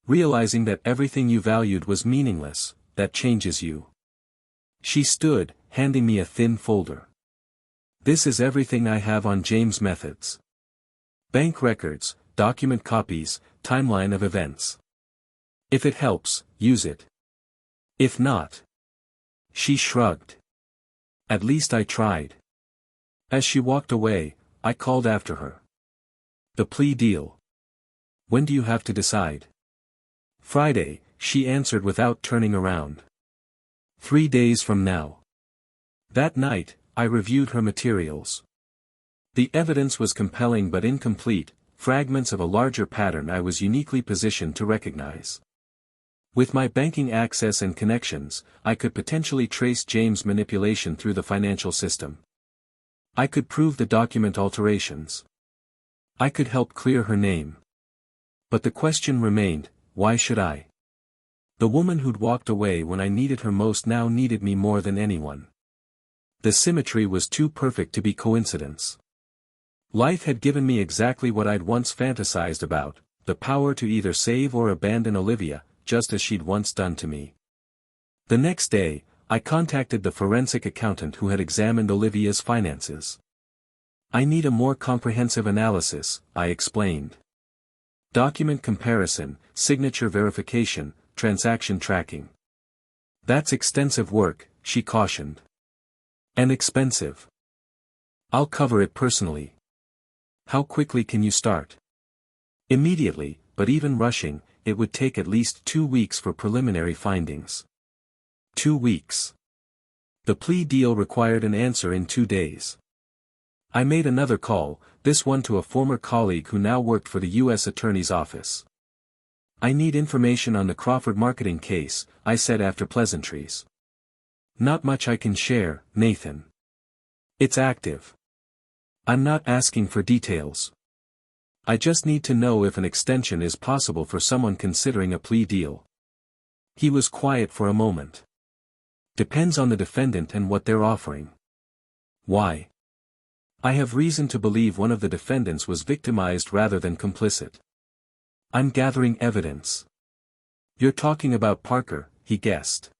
Realizing that everything you valued was meaningless, that changes you." She stood, handing me a thin folder. "This is everything I have on James' methods. Bank records, document copies, timeline of events. If it helps, use it. If not." She shrugged. "At least I tried." As she walked away, I called after her. "The plea deal. When do you have to decide?" "Friday," she answered without turning around. 3 days from now." That night, I reviewed her materials. The evidence was compelling but incomplete, fragments of a larger pattern I was uniquely positioned to recognize. With my banking access and connections, I could potentially trace James' manipulation through the financial system. I could prove the document alterations. I could help clear her name. But the question remained, why should I? The woman who'd walked away when I needed her most now needed me more than anyone. The symmetry was too perfect to be coincidence. Life had given me exactly what I'd once fantasized about, the power to either save or abandon Olivia, just as she'd once done to me. The next day, I contacted the forensic accountant who had examined Olivia's finances. I need a more comprehensive analysis, I explained. Document comparison, signature verification, transaction tracking. That's extensive work, she cautioned. And expensive. I'll cover it personally. How quickly can you start? Immediately, but even rushing, it would take at least 2 weeks for preliminary findings. 2 weeks. The plea deal required an answer in 2 days. I made another call, this one to a former colleague who now worked for the U.S. Attorney's Office. I need information on the Crawford marketing case, I said after pleasantries. Not much I can share, Nathan. It's active. I'm not asking for details. I just need to know if an extension is possible for someone considering a plea deal. He was quiet for a moment. Depends on the defendant and what they're offering. Why? I have reason to believe one of the defendants was victimized rather than complicit. I'm gathering evidence. You're talking about Parker, he guessed.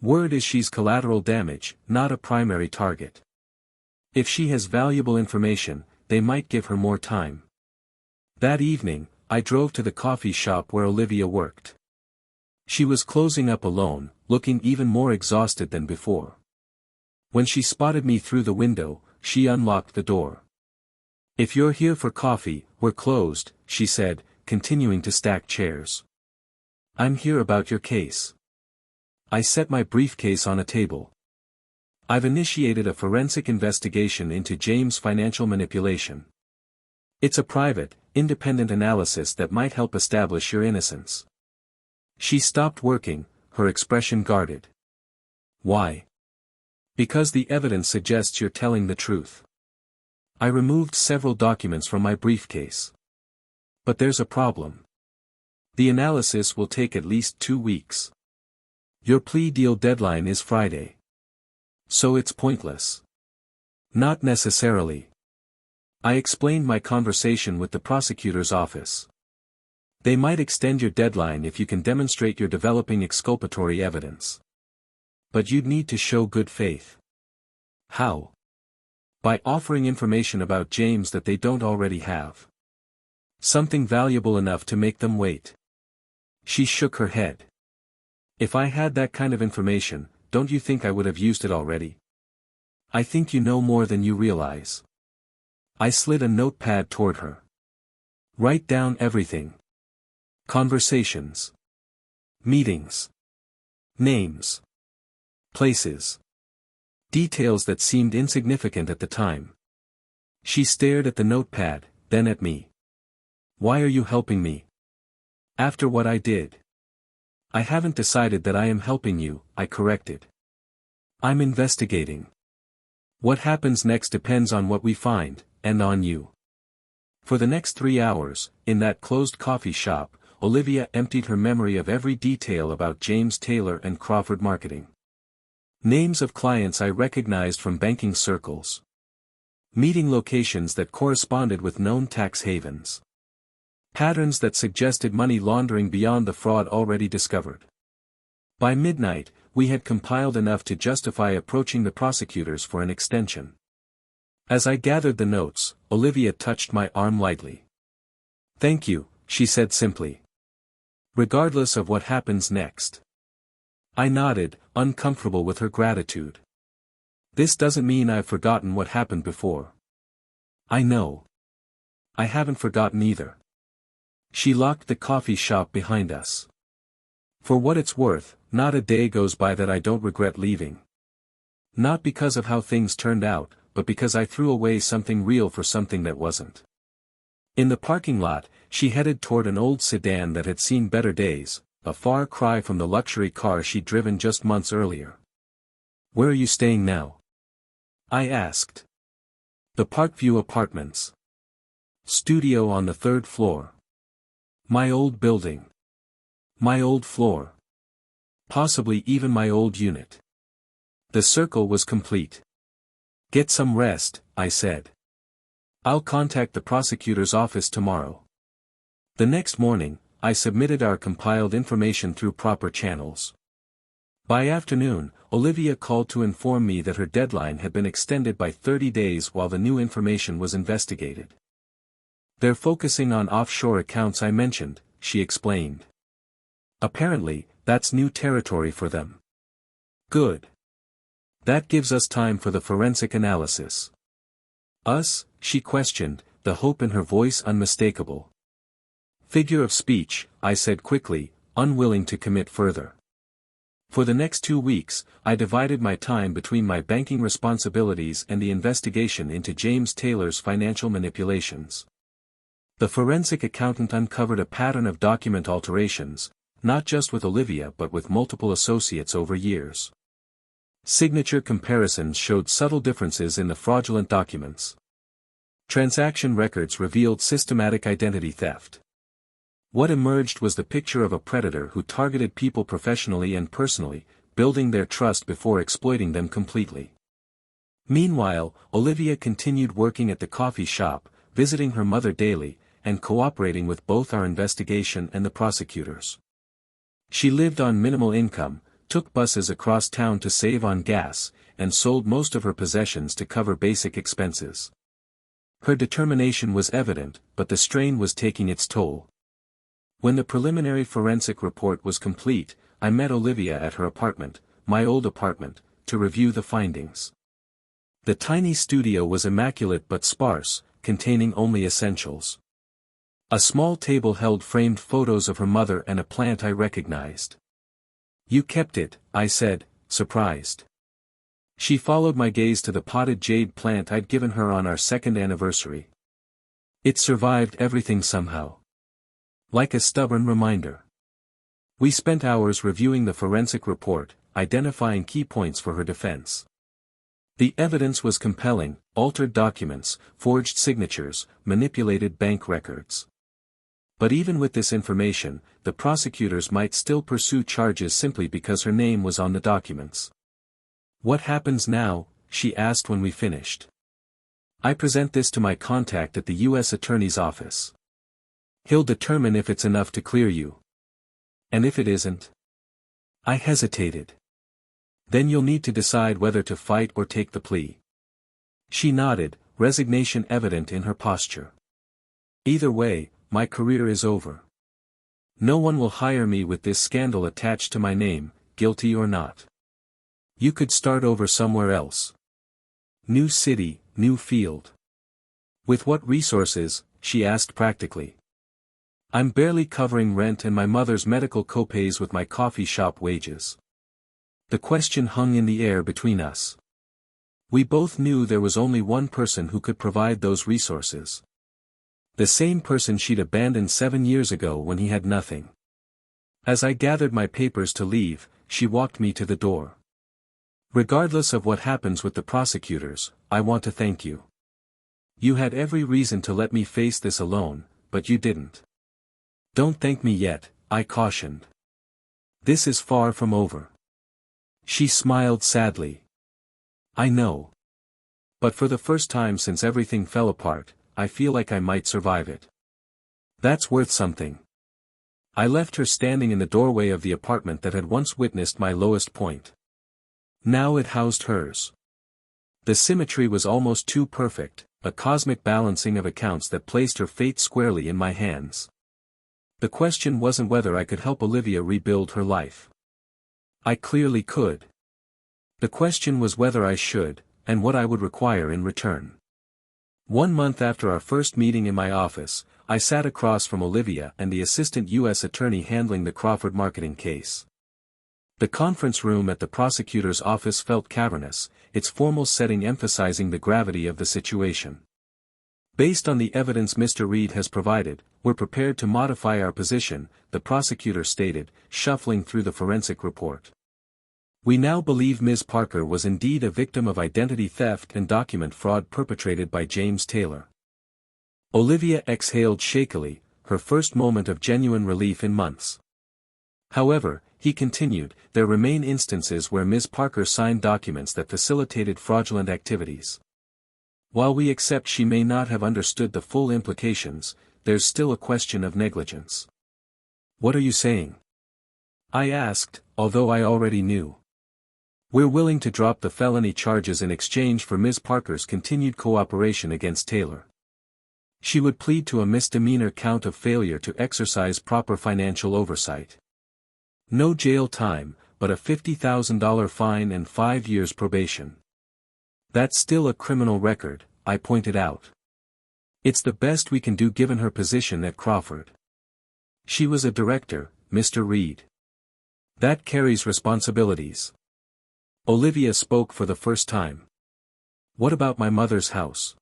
Word is she's collateral damage, not a primary target. If she has valuable information, they might give her more time. That evening, I drove to the coffee shop where Olivia worked. She was closing up alone, looking even more exhausted than before. When she spotted me through the window, she unlocked the door. If you're here for coffee, we're closed, she said, continuing to stack chairs. I'm here about your case. I set my briefcase on a table. I've initiated a forensic investigation into James' financial manipulation. It's a private, independent analysis that might help establish your innocence. She stopped working, her expression guarded. Why? Because the evidence suggests you're telling the truth. I removed several documents from my briefcase. But there's a problem. The analysis will take at least 2 weeks. Your plea deal deadline is Friday. So it's pointless. Not necessarily. I explained my conversation with the prosecutor's office. They might extend your deadline if you can demonstrate you're developing exculpatory evidence. But you'd need to show good faith. How? By offering information about James that they don't already have. Something valuable enough to make them wait. She shook her head. If I had that kind of information, don't you think I would have used it already? I think you know more than you realize. I slid a notepad toward her. Write down everything. Conversations. Meetings. Names. Places. Details that seemed insignificant at the time. She stared at the notepad, then at me. Why are you helping me? After what I did. I haven't decided that I am helping you, I corrected. I'm investigating. What happens next depends on what we find, and on you. For the next 3 hours, in that closed coffee shop, Olivia emptied her memory of every detail about James Taylor and Crawford Marketing. Names of clients I recognized from banking circles. Meeting locations that corresponded with known tax havens. Patterns that suggested money laundering beyond the fraud already discovered. By midnight, we had compiled enough to justify approaching the prosecutors for an extension. As I gathered the notes, Olivia touched my arm lightly. Thank you, she said simply. Regardless of what happens next. I nodded, uncomfortable with her gratitude. This doesn't mean I've forgotten what happened before. I know. I haven't forgotten either. She locked the coffee shop behind us. For what it's worth, not a day goes by that I don't regret leaving. Not because of how things turned out, but because I threw away something real for something that wasn't. In the parking lot, she headed toward an old sedan that had seen better days, a far cry from the luxury car she'd driven just months earlier. Where are you staying now? I asked. The Parkview Apartments. Studio on the 3rd floor. My old building. My old floor. Possibly even my old unit. The circle was complete. Get some rest, I said. I'll contact the prosecutor's office tomorrow. The next morning, I submitted our compiled information through proper channels. By afternoon, Olivia called to inform me that her deadline had been extended by 30 days while the new information was investigated. They're focusing on offshore accounts I mentioned, she explained. Apparently, that's new territory for them. Good. That gives us time for the forensic analysis. Us? She questioned, the hope in her voice unmistakable. Figure of speech, I said quickly, unwilling to commit further. For the next 2 weeks, I divided my time between my banking responsibilities and the investigation into James Taylor's financial manipulations. The forensic accountant uncovered a pattern of document alterations, not just with Olivia but with multiple associates over years. Signature comparisons showed subtle differences in the fraudulent documents. Transaction records revealed systematic identity theft. What emerged was the picture of a predator who targeted people professionally and personally, building their trust before exploiting them completely. Meanwhile, Olivia continued working at the coffee shop, visiting her mother daily, and cooperating with both our investigation and the prosecutors. She lived on minimal income, took buses across town to save on gas, and sold most of her possessions to cover basic expenses. Her determination was evident, but the strain was taking its toll. When the preliminary forensic report was complete, I met Olivia at her apartment, my old apartment, to review the findings. The tiny studio was immaculate but sparse, containing only essentials. A small table held framed photos of her mother and a plant I recognized. You kept it, I said, surprised. She followed my gaze to the potted jade plant I'd given her on our 2nd anniversary. It survived everything somehow. Like a stubborn reminder. We spent hours reviewing the forensic report, identifying key points for her defense. The evidence was compelling: altered documents, forged signatures, manipulated bank records. But even with this information, the prosecutors might still pursue charges simply because her name was on the documents. What happens now? She asked when we finished. I present this to my contact at the U.S. Attorney's Office. He'll determine if it's enough to clear you. And if it isn't? I hesitated. Then you'll need to decide whether to fight or take the plea. She nodded, resignation evident in her posture. Either way, my career is over. No one will hire me with this scandal attached to my name, guilty or not. You could start over somewhere else. New city, new field. With what resources? She asked practically. I'm barely covering rent and my mother's medical copays with my coffee shop wages. The question hung in the air between us. We both knew there was only one person who could provide those resources. The same person she'd abandoned 7 years ago when he had nothing. As I gathered my papers to leave, she walked me to the door. Regardless of what happens with the prosecutors, I want to thank you. You had every reason to let me face this alone, but you didn't. Don't thank me yet, I cautioned. This is far from over. She smiled sadly. I know. But for the first time since everything fell apart, I feel like I might survive it. That's worth something. I left her standing in the doorway of the apartment that had once witnessed my lowest point. Now it housed hers. The symmetry was almost too perfect, a cosmic balancing of accounts that placed her fate squarely in my hands. The question wasn't whether I could help Olivia rebuild her life. I clearly could. The question was whether I should, and what I would require in return. 1 month after our first meeting in my office, I sat across from Olivia and the assistant U.S. attorney handling the Crawford marketing case. The conference room at the prosecutor's office felt cavernous, its formal setting emphasizing the gravity of the situation. Based on the evidence Mr. Reed has provided, we're prepared to modify our position, the prosecutor stated, shuffling through the forensic report. We now believe Ms. Parker was indeed a victim of identity theft and document fraud perpetrated by James Taylor. Olivia exhaled shakily, her first moment of genuine relief in months. However, he continued, there remain instances where Ms. Parker signed documents that facilitated fraudulent activities. While we accept she may not have understood the full implications, there's still a question of negligence. What are you saying? I asked, although I already knew. We're willing to drop the felony charges in exchange for Ms. Parker's continued cooperation against Taylor. She would plead to a misdemeanor count of failure to exercise proper financial oversight. No jail time, but a $50,000 fine and 5 years probation. That's still a criminal record, I pointed out. It's the best we can do given her position at Crawford. She was a director, Mr. Reed. That carries responsibilities. Olivia spoke for the first time. What about my mother's house?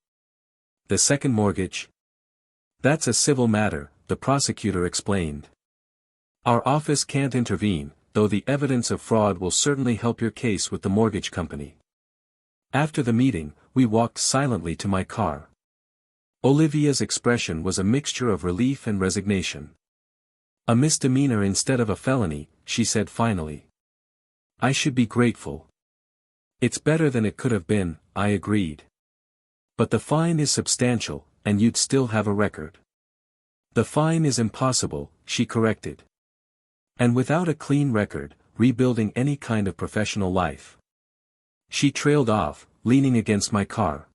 The second mortgage? That's a civil matter, the prosecutor explained. Our office can't intervene, though the evidence of fraud will certainly help your case with the mortgage company. After the meeting, we walked silently to my car. Olivia's expression was a mixture of relief and resignation. A misdemeanor instead of a felony, she said finally. I should be grateful. It's better than it could have been, I agreed. But the fine is substantial, and you'd still have a record. The fine is impossible, she corrected. And without a clean record, rebuilding any kind of professional life. She trailed off, leaning against my car.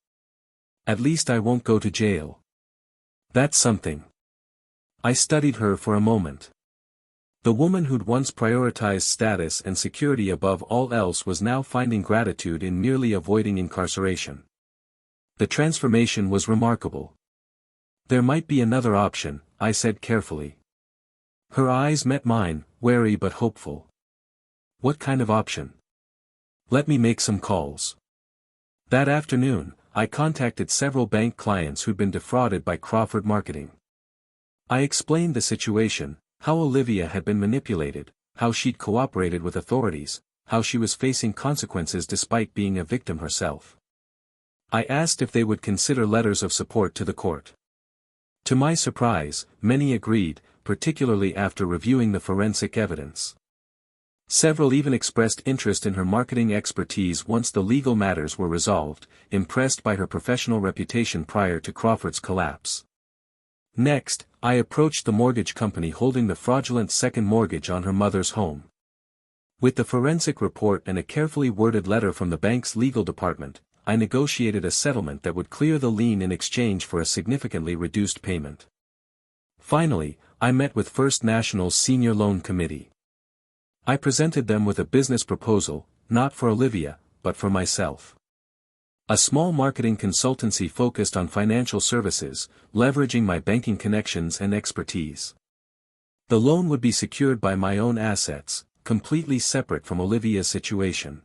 At least I won't go to jail. That's something. I studied her for a moment. The woman who'd once prioritized status and security above all else was now finding gratitude in merely avoiding incarceration. The transformation was remarkable. There might be another option, I said carefully. Her eyes met mine, wary but hopeful. What kind of option? Let me make some calls. That afternoon, I contacted several bank clients who'd been defrauded by Crawford Marketing. I explained the situation, how Olivia had been manipulated, how she'd cooperated with authorities, how she was facing consequences despite being a victim herself. I asked if they would consider letters of support to the court. To my surprise, many agreed, particularly after reviewing the forensic evidence. Several even expressed interest in her marketing expertise once the legal matters were resolved, impressed by her professional reputation prior to Crawford's collapse. Next, I approached the mortgage company holding the fraudulent second mortgage on her mother's home. With the forensic report and a carefully worded letter from the bank's legal department, I negotiated a settlement that would clear the lien in exchange for a significantly reduced payment. Finally, I met with First National's Senior Loan Committee. I presented them with a business proposal, not for Olivia, but for myself. A small marketing consultancy focused on financial services, leveraging my banking connections and expertise. The loan would be secured by my own assets, completely separate from Olivia's situation.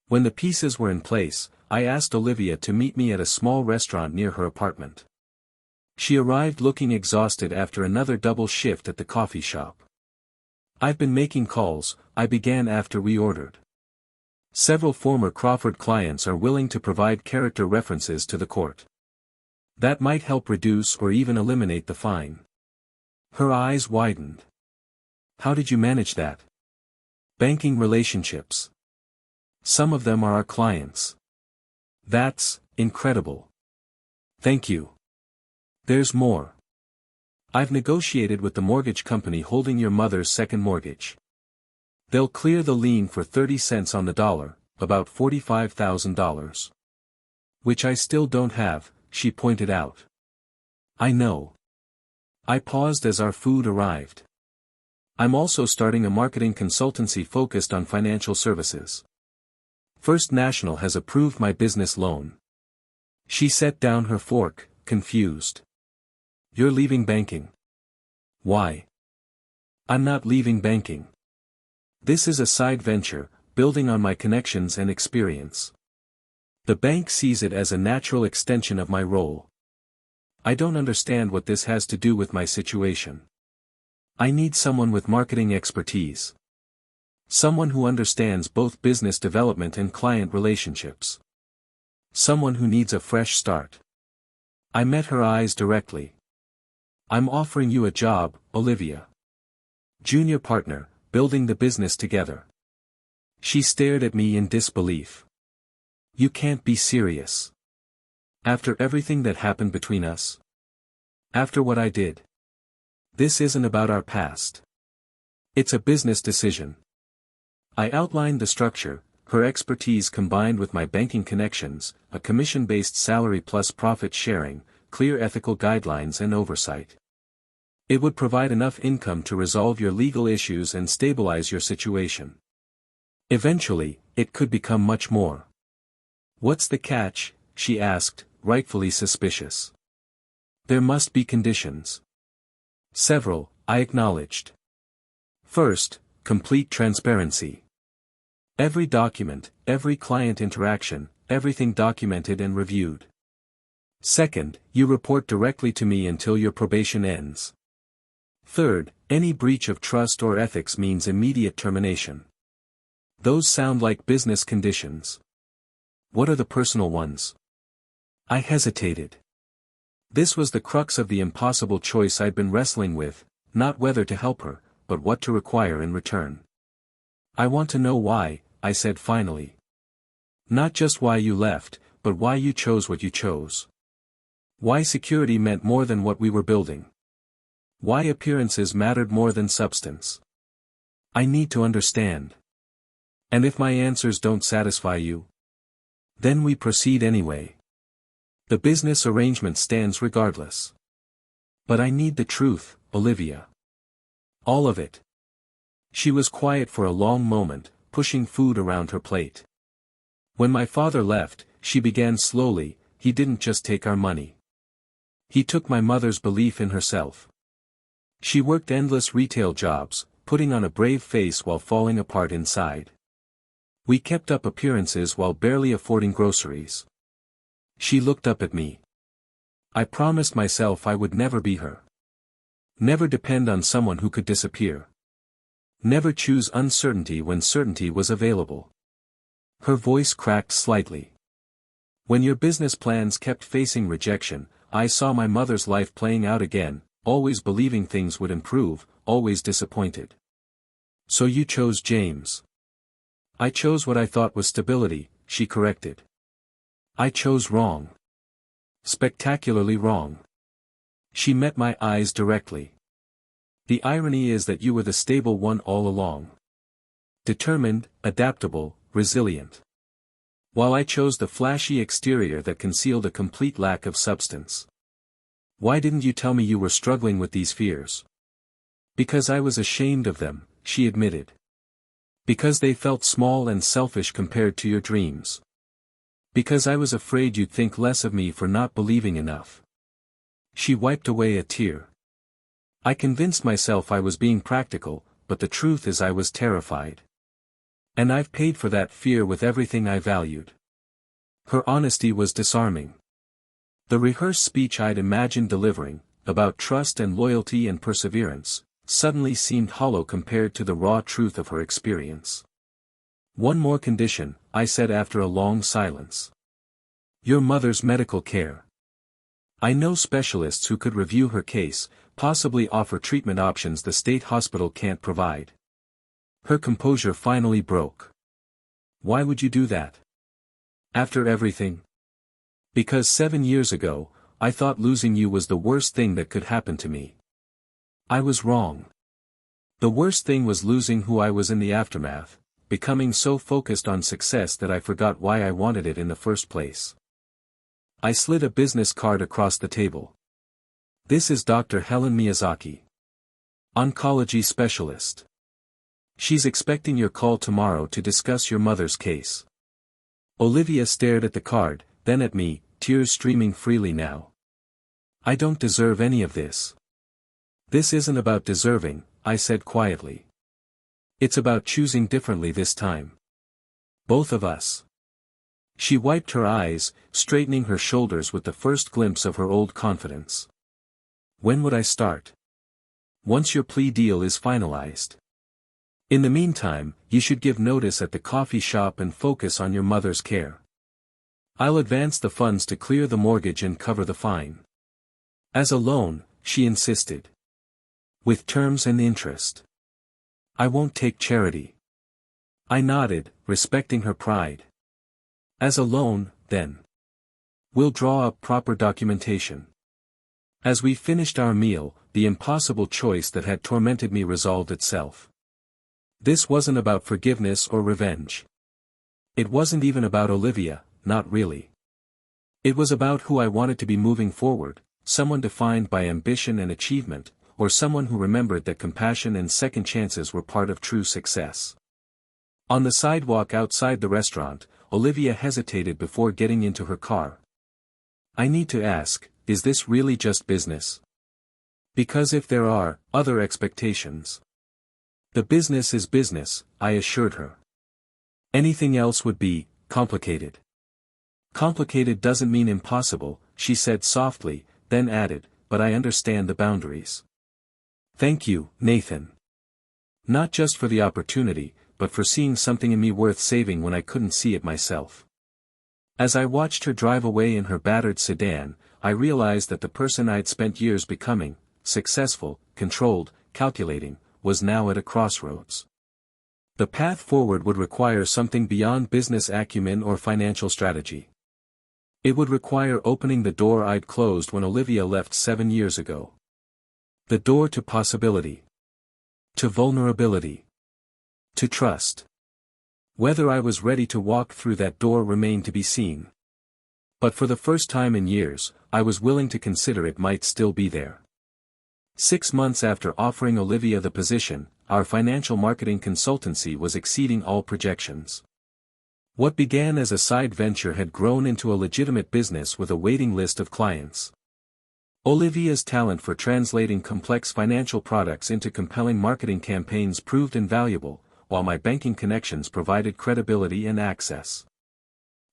When the pieces were in place, I asked Olivia to meet me at a small restaurant near her apartment. She arrived looking exhausted after another double shift at the coffee shop. I've been making calls, I began after we ordered. Several former Crawford clients are willing to provide character references to the court. That might help reduce or even eliminate the fine. Her eyes widened. How did you manage that? Banking relationships. Some of them are our clients. That's incredible. Thank you. There's more. I've negotiated with the mortgage company holding your mother's second mortgage. They'll clear the lien for 30 cents on the dollar, about $45,000. Which I still don't have, she pointed out. I know. I paused as our food arrived. I'm also starting a marketing consultancy focused on financial services. First National has approved my business loan. She set down her fork, confused. You're leaving banking. Why? I'm not leaving banking. This is a side venture, building on my connections and experience. The bank sees it as a natural extension of my role. I don't understand what this has to do with my situation. I need someone with marketing expertise. Someone who understands both business development and client relationships. Someone who needs a fresh start. I met her eyes directly. I'm offering you a job, Olivia. Junior partner, building the business together. She stared at me in disbelief. You can't be serious. After everything that happened between us? After what I did? This isn't about our past. It's a business decision. I outlined the structure, her expertise combined with my banking connections, a commission-based salary plus profit sharing, clear ethical guidelines and oversight. It would provide enough income to resolve your legal issues and stabilize your situation. Eventually, it could become much more. What's the catch? She asked, rightfully suspicious. There must be conditions. Several, I acknowledged. First, complete transparency. Every document, every client interaction, everything documented and reviewed. Second, you report directly to me until your probation ends. Third, any breach of trust or ethics means immediate termination. Those sound like business conditions. What are the personal ones? I hesitated. This was the crux of the impossible choice I'd been wrestling with, not whether to help her, but what to require in return. I want to know why, I said finally. Not just why you left, but why you chose what you chose. Why security meant more than what we were building. Why appearances mattered more than substance. I need to understand. And if my answers don't satisfy you? Then we proceed anyway. The business arrangement stands regardless. But I need the truth, Olivia. All of it. She was quiet for a long moment, pushing food around her plate. When my father left, she began slowly, he didn't just take our money. He took my mother's belief in herself. She worked endless retail jobs, putting on a brave face while falling apart inside. We kept up appearances while barely affording groceries. She looked up at me. I promised myself I would never be her. Never depend on someone who could disappear. Never choose uncertainty when certainty was available. Her voice cracked slightly. When your business plans kept facing rejection, I saw my mother's life playing out again, always believing things would improve, always disappointed. So you chose James. I chose what I thought was stability, she corrected. I chose wrong. Spectacularly wrong. She met my eyes directly. The irony is that you were the stable one all along. Determined, adaptable, resilient. While I chose the flashy exterior that concealed a complete lack of substance. Why didn't you tell me you were struggling with these fears? Because I was ashamed of them, she admitted. Because they felt small and selfish compared to your dreams. Because I was afraid you'd think less of me for not believing enough. She wiped away a tear. I convinced myself I was being practical, but the truth is I was terrified. And I've paid for that fear with everything I valued. Her honesty was disarming. The rehearsed speech I'd imagined delivering, about trust and loyalty and perseverance, suddenly seemed hollow compared to the raw truth of her experience. One more condition, I said after a long silence. Your mother's medical care. I know specialists who could review her case, possibly offer treatment options the state hospital can't provide. Her composure finally broke. Why would you do that? After everything? Because 7 years ago, I thought losing you was the worst thing that could happen to me. I was wrong. The worst thing was losing who I was in the aftermath, becoming so focused on success that I forgot why I wanted it in the first place. I slid a business card across the table. This is Dr. Helen Miyazaki. Oncology specialist. She's expecting your call tomorrow to discuss your mother's case. Olivia stared at the card, then at me, tears streaming freely now. I don't deserve any of this. This isn't about deserving, I said quietly. It's about choosing differently this time. Both of us. She wiped her eyes, straightening her shoulders with the first glimpse of her old confidence. When would I start? Once your plea deal is finalized. In the meantime, you should give notice at the coffee shop and focus on your mother's care. I'll advance the funds to clear the mortgage and cover the fine. As a loan, she insisted. With terms and interest. I won't take charity. I nodded, respecting her pride. As a loan, then. We'll draw up proper documentation. As we finished our meal, the impossible choice that had tormented me resolved itself. This wasn't about forgiveness or revenge. It wasn't even about Olivia, not really. It was about who I wanted to be moving forward, someone defined by ambition and achievement, or someone who remembered that compassion and second chances were part of true success. On the sidewalk outside the restaurant, Olivia hesitated before getting into her car. I need to ask, is this really just business? Because if there are other expectations. The business is business, I assured her. Anything else would be complicated. Complicated doesn't mean impossible, she said softly, then added, but I understand the boundaries. Thank you, Nathan. Not just for the opportunity, but for seeing something in me worth saving when I couldn't see it myself. As I watched her drive away in her battered sedan, I realized that the person I'd spent years becoming, successful, controlled, calculating, was now at a crossroads. The path forward would require something beyond business acumen or financial strategy. It would require opening the door I'd closed when Olivia left 7 years ago. The door to possibility. To vulnerability. To trust. Whether I was ready to walk through that door remained to be seen. But for the first time in years, I was willing to consider it might still be there. 6 months after offering Olivia the position, our financial marketing consultancy was exceeding all projections. What began as a side venture had grown into a legitimate business with a waiting list of clients. Olivia's talent for translating complex financial products into compelling marketing campaigns proved invaluable, while my banking connections provided credibility and access.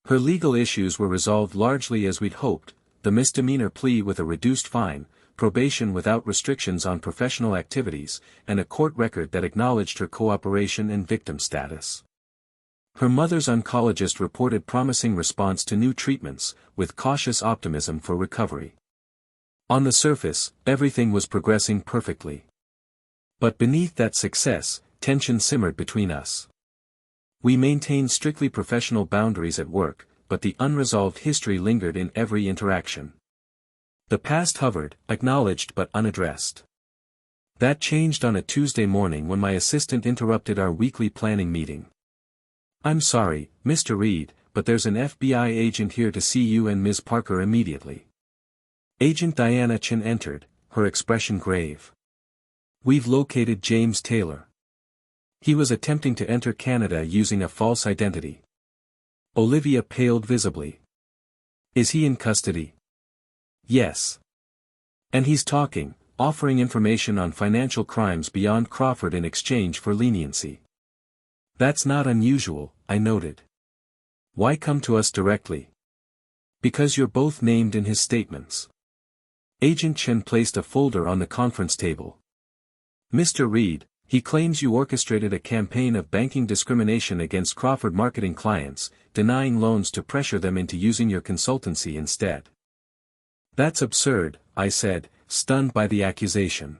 Her legal issues were resolved largely as we'd hoped, the misdemeanor plea with a reduced fine, probation without restrictions on professional activities, and a court record that acknowledged her cooperation and victim status. Her mother's oncologist reported promising response to new treatments, with cautious optimism for recovery. On the surface, everything was progressing perfectly. But beneath that success, tension simmered between us. We maintained strictly professional boundaries at work, but the unresolved history lingered in every interaction. The past hovered, acknowledged but unaddressed. That changed on a Tuesday morning when my assistant interrupted our weekly planning meeting. I'm sorry, Mr. Reed, but there's an FBI agent here to see you and Ms. Parker immediately. Agent Diana Chin entered, her expression grave. We've located James Taylor. He was attempting to enter Canada using a false identity. Olivia paled visibly. Is he in custody? Yes. And he's talking, offering information on financial crimes beyond Crawford in exchange for leniency. That's not unusual, I noted. Why come to us directly? Because you're both named in his statements. Agent Chen placed a folder on the conference table. Mr. Reed, he claims you orchestrated a campaign of banking discrimination against Crawford marketing clients, denying loans to pressure them into using your consultancy instead. That's absurd, I said, stunned by the accusation.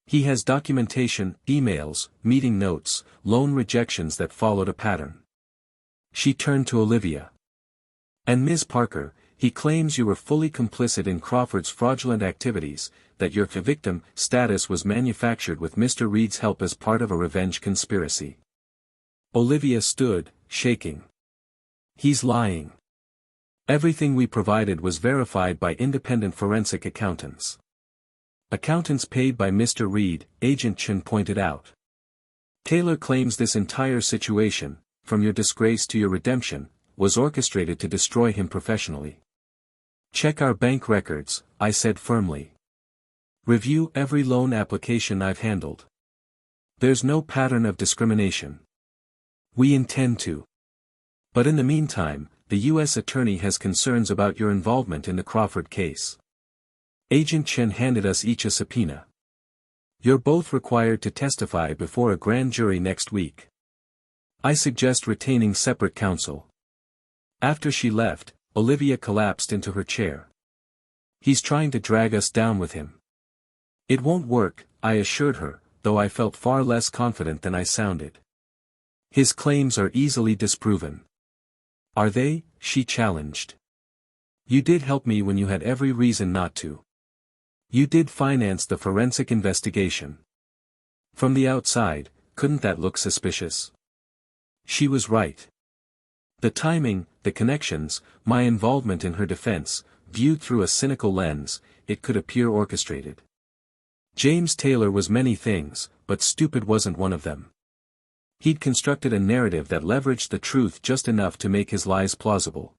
He has documentation, emails, meeting notes, loan rejections that followed a pattern. She turned to Olivia. And Ms. Parker, he claims you were fully complicit in Crawford's fraudulent activities, that your victim status was manufactured with Mr. Reed's help as part of a revenge conspiracy. Olivia stood, shaking. He's lying. Everything we provided was verified by independent forensic accountants. Accountants paid by Mr. Reed, Agent Chen pointed out. Taylor claims this entire situation, from your disgrace to your redemption, was orchestrated to destroy him professionally. Check our bank records, I said firmly. Review every loan application I've handled. There's no pattern of discrimination. We intend to. But in the meantime, the U.S. Attorney has concerns about your involvement in the Crawford case. Agent Chen handed us each a subpoena. You're both required to testify before a grand jury next week. I suggest retaining separate counsel. After she left, Olivia collapsed into her chair. He's trying to drag us down with him. It won't work, I assured her, though I felt far less confident than I sounded. His claims are easily disproven. Are they? She challenged. You did help me when you had every reason not to. You did finance the forensic investigation. From the outside, couldn't that look suspicious? She was right. The timing, the connections, my involvement in her defense, viewed through a cynical lens, it could appear orchestrated. James Taylor was many things, but stupid wasn't one of them. He'd constructed a narrative that leveraged the truth just enough to make his lies plausible.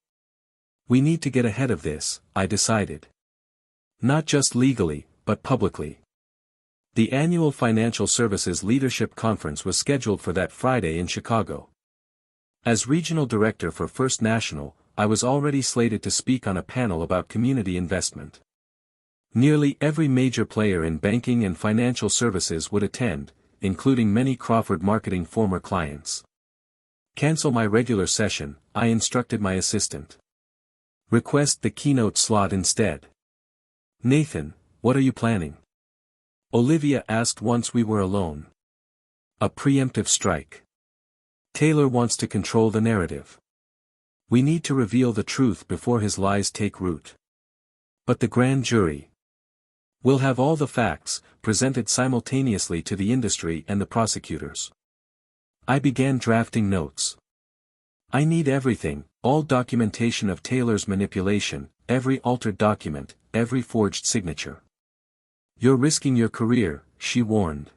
We need to get ahead of this, I decided. Not just legally, but publicly. The annual Financial Services Leadership Conference was scheduled for that Friday in Chicago. As regional director for First National, I was already slated to speak on a panel about community investment. Nearly every major player in banking and financial services would attend, including many Crawford Marketing former clients. Cancel my regular session, I instructed my assistant. Request the keynote slot instead. Nathan, what are you planning? Olivia asked once we were alone. A preemptive strike. Taylor wants to control the narrative. We need to reveal the truth before his lies take root. But the grand jury will have all the facts, presented simultaneously to the industry and the prosecutors. I began drafting notes. I need everything, all documentation of Taylor's manipulation, every altered document, every forged signature. You're risking your career, she warned.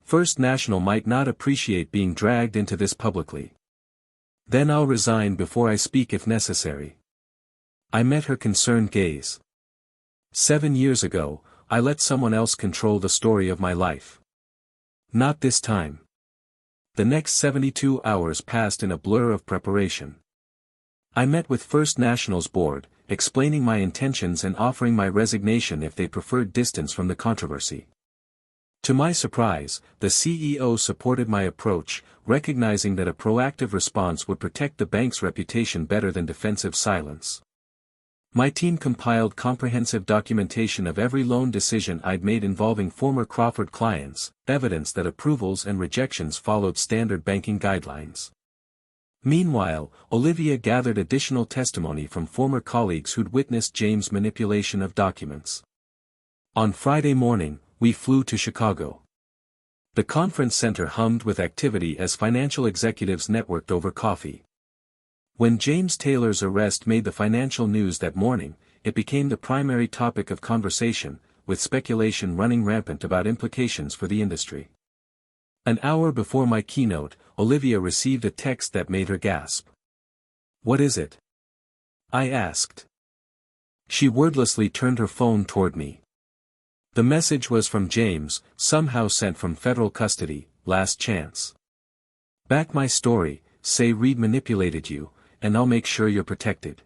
First National might not appreciate being dragged into this publicly. Then I'll resign before I speak if necessary. I met her concerned gaze. 7 years ago, I let someone else control the story of my life. Not this time. The next 72 hours passed in a blur of preparation. I met with First National's board, explaining my intentions and offering my resignation if they preferred distance from the controversy. To my surprise, the CEO supported my approach, recognizing that a proactive response would protect the bank's reputation better than defensive silence. My team compiled comprehensive documentation of every loan decision I'd made involving former Crawford clients, evidence that approvals and rejections followed standard banking guidelines. Meanwhile, Olivia gathered additional testimony from former colleagues who'd witnessed James' manipulation of documents. On Friday morning, we flew to Chicago. The conference center hummed with activity as financial executives networked over coffee. When James Taylor's arrest made the financial news that morning, it became the primary topic of conversation, with speculation running rampant about implications for the industry. An hour before my keynote, Olivia received a text that made her gasp. What is it? I asked. She wordlessly turned her phone toward me. The message was from James, somehow sent from federal custody, last chance. Back my story, say Reed manipulated you, and I'll make sure you're protected.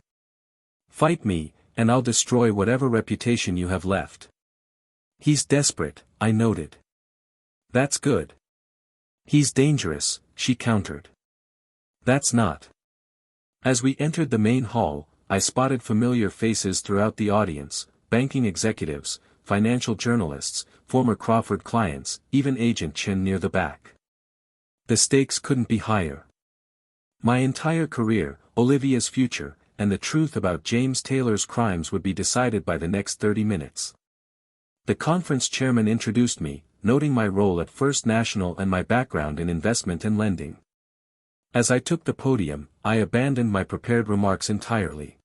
Fight me, and I'll destroy whatever reputation you have left. He's desperate, I noted. That's good. He's dangerous, she countered. That's not. As we entered the main hall, I spotted familiar faces throughout the audience, banking executives, financial journalists, former Crawford clients, even Agent Chin near the back. The stakes couldn't be higher. My entire career, Olivia's future, and the truth about James Taylor's crimes would be decided by the next 30 minutes. The conference chairman introduced me, noting my role at First National and my background in investment and lending. As I took the podium, I abandoned my prepared remarks entirely.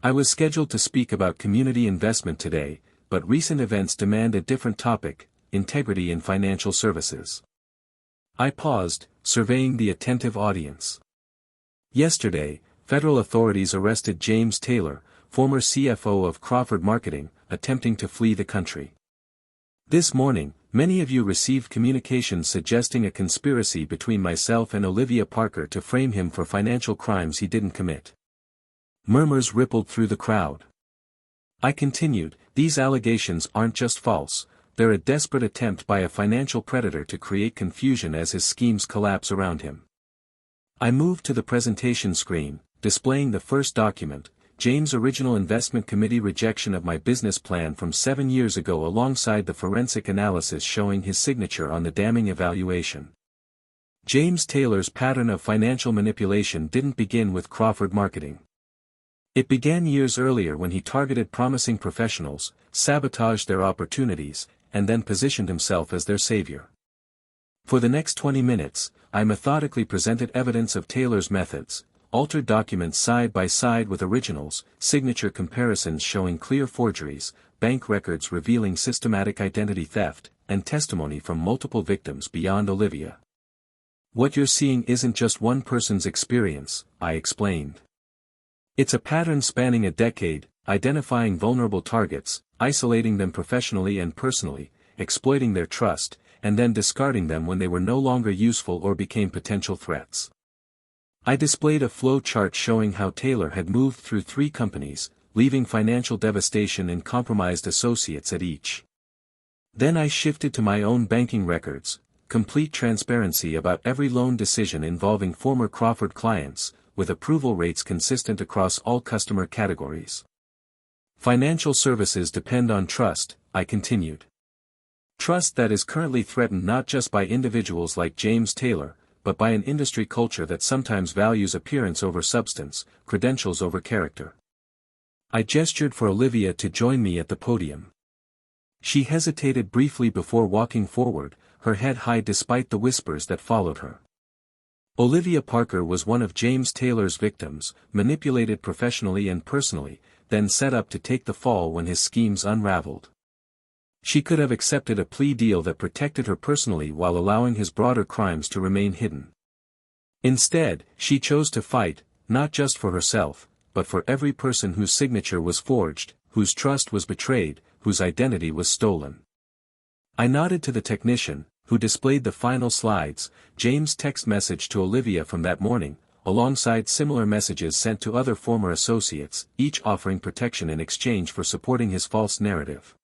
I was scheduled to speak about community investment today, but recent events demand a different topic: integrity in financial services. I paused, surveying the attentive audience. Yesterday, federal authorities arrested James Taylor, former CFO of Crawford Marketing, attempting to flee the country. This morning, many of you received communications suggesting a conspiracy between myself and Olivia Parker to frame him for financial crimes he didn't commit. Murmurs rippled through the crowd. I continued, these allegations aren't just false, they're a desperate attempt by a financial predator to create confusion as his schemes collapse around him. I moved to the presentation screen, displaying the first document, James' original investment committee rejection of my business plan from 7 years ago alongside the forensic analysis showing his signature on the damning evaluation. James Taylor's pattern of financial manipulation didn't begin with Crawford Marketing. It began years earlier when he targeted promising professionals, sabotaged their opportunities, and then positioned himself as their savior. For the next 20 minutes, I methodically presented evidence of Taylor's methods, altered documents side by side with originals, signature comparisons showing clear forgeries, bank records revealing systematic identity theft, and testimony from multiple victims beyond Olivia. What you're seeing isn't just one person's experience, I explained. It's a pattern spanning a decade, identifying vulnerable targets, isolating them professionally and personally, exploiting their trust, and then discarding them when they were no longer useful or became potential threats. I displayed a flow chart showing how Taylor had moved through 3 companies, leaving financial devastation and compromised associates at each. Then I shifted to my own banking records, complete transparency about every loan decision involving former Crawford clients, with approval rates consistent across all customer categories. Financial services depend on trust, I continued. Trust that is currently threatened not just by individuals like James Taylor, but by an industry culture that sometimes values appearance over substance, credentials over character. I gestured for Olivia to join me at the podium. She hesitated briefly before walking forward, her head high despite the whispers that followed her. Olivia Parker was one of James Taylor's victims, manipulated professionally and personally, then set up to take the fall when his schemes unraveled. She could have accepted a plea deal that protected her personally while allowing his broader crimes to remain hidden. Instead, she chose to fight, not just for herself, but for every person whose signature was forged, whose trust was betrayed, whose identity was stolen. I nodded to the technician, who displayed the final slides, James' text message to Olivia from that morning, alongside similar messages sent to other former associates, each offering protection in exchange for supporting his false narrative.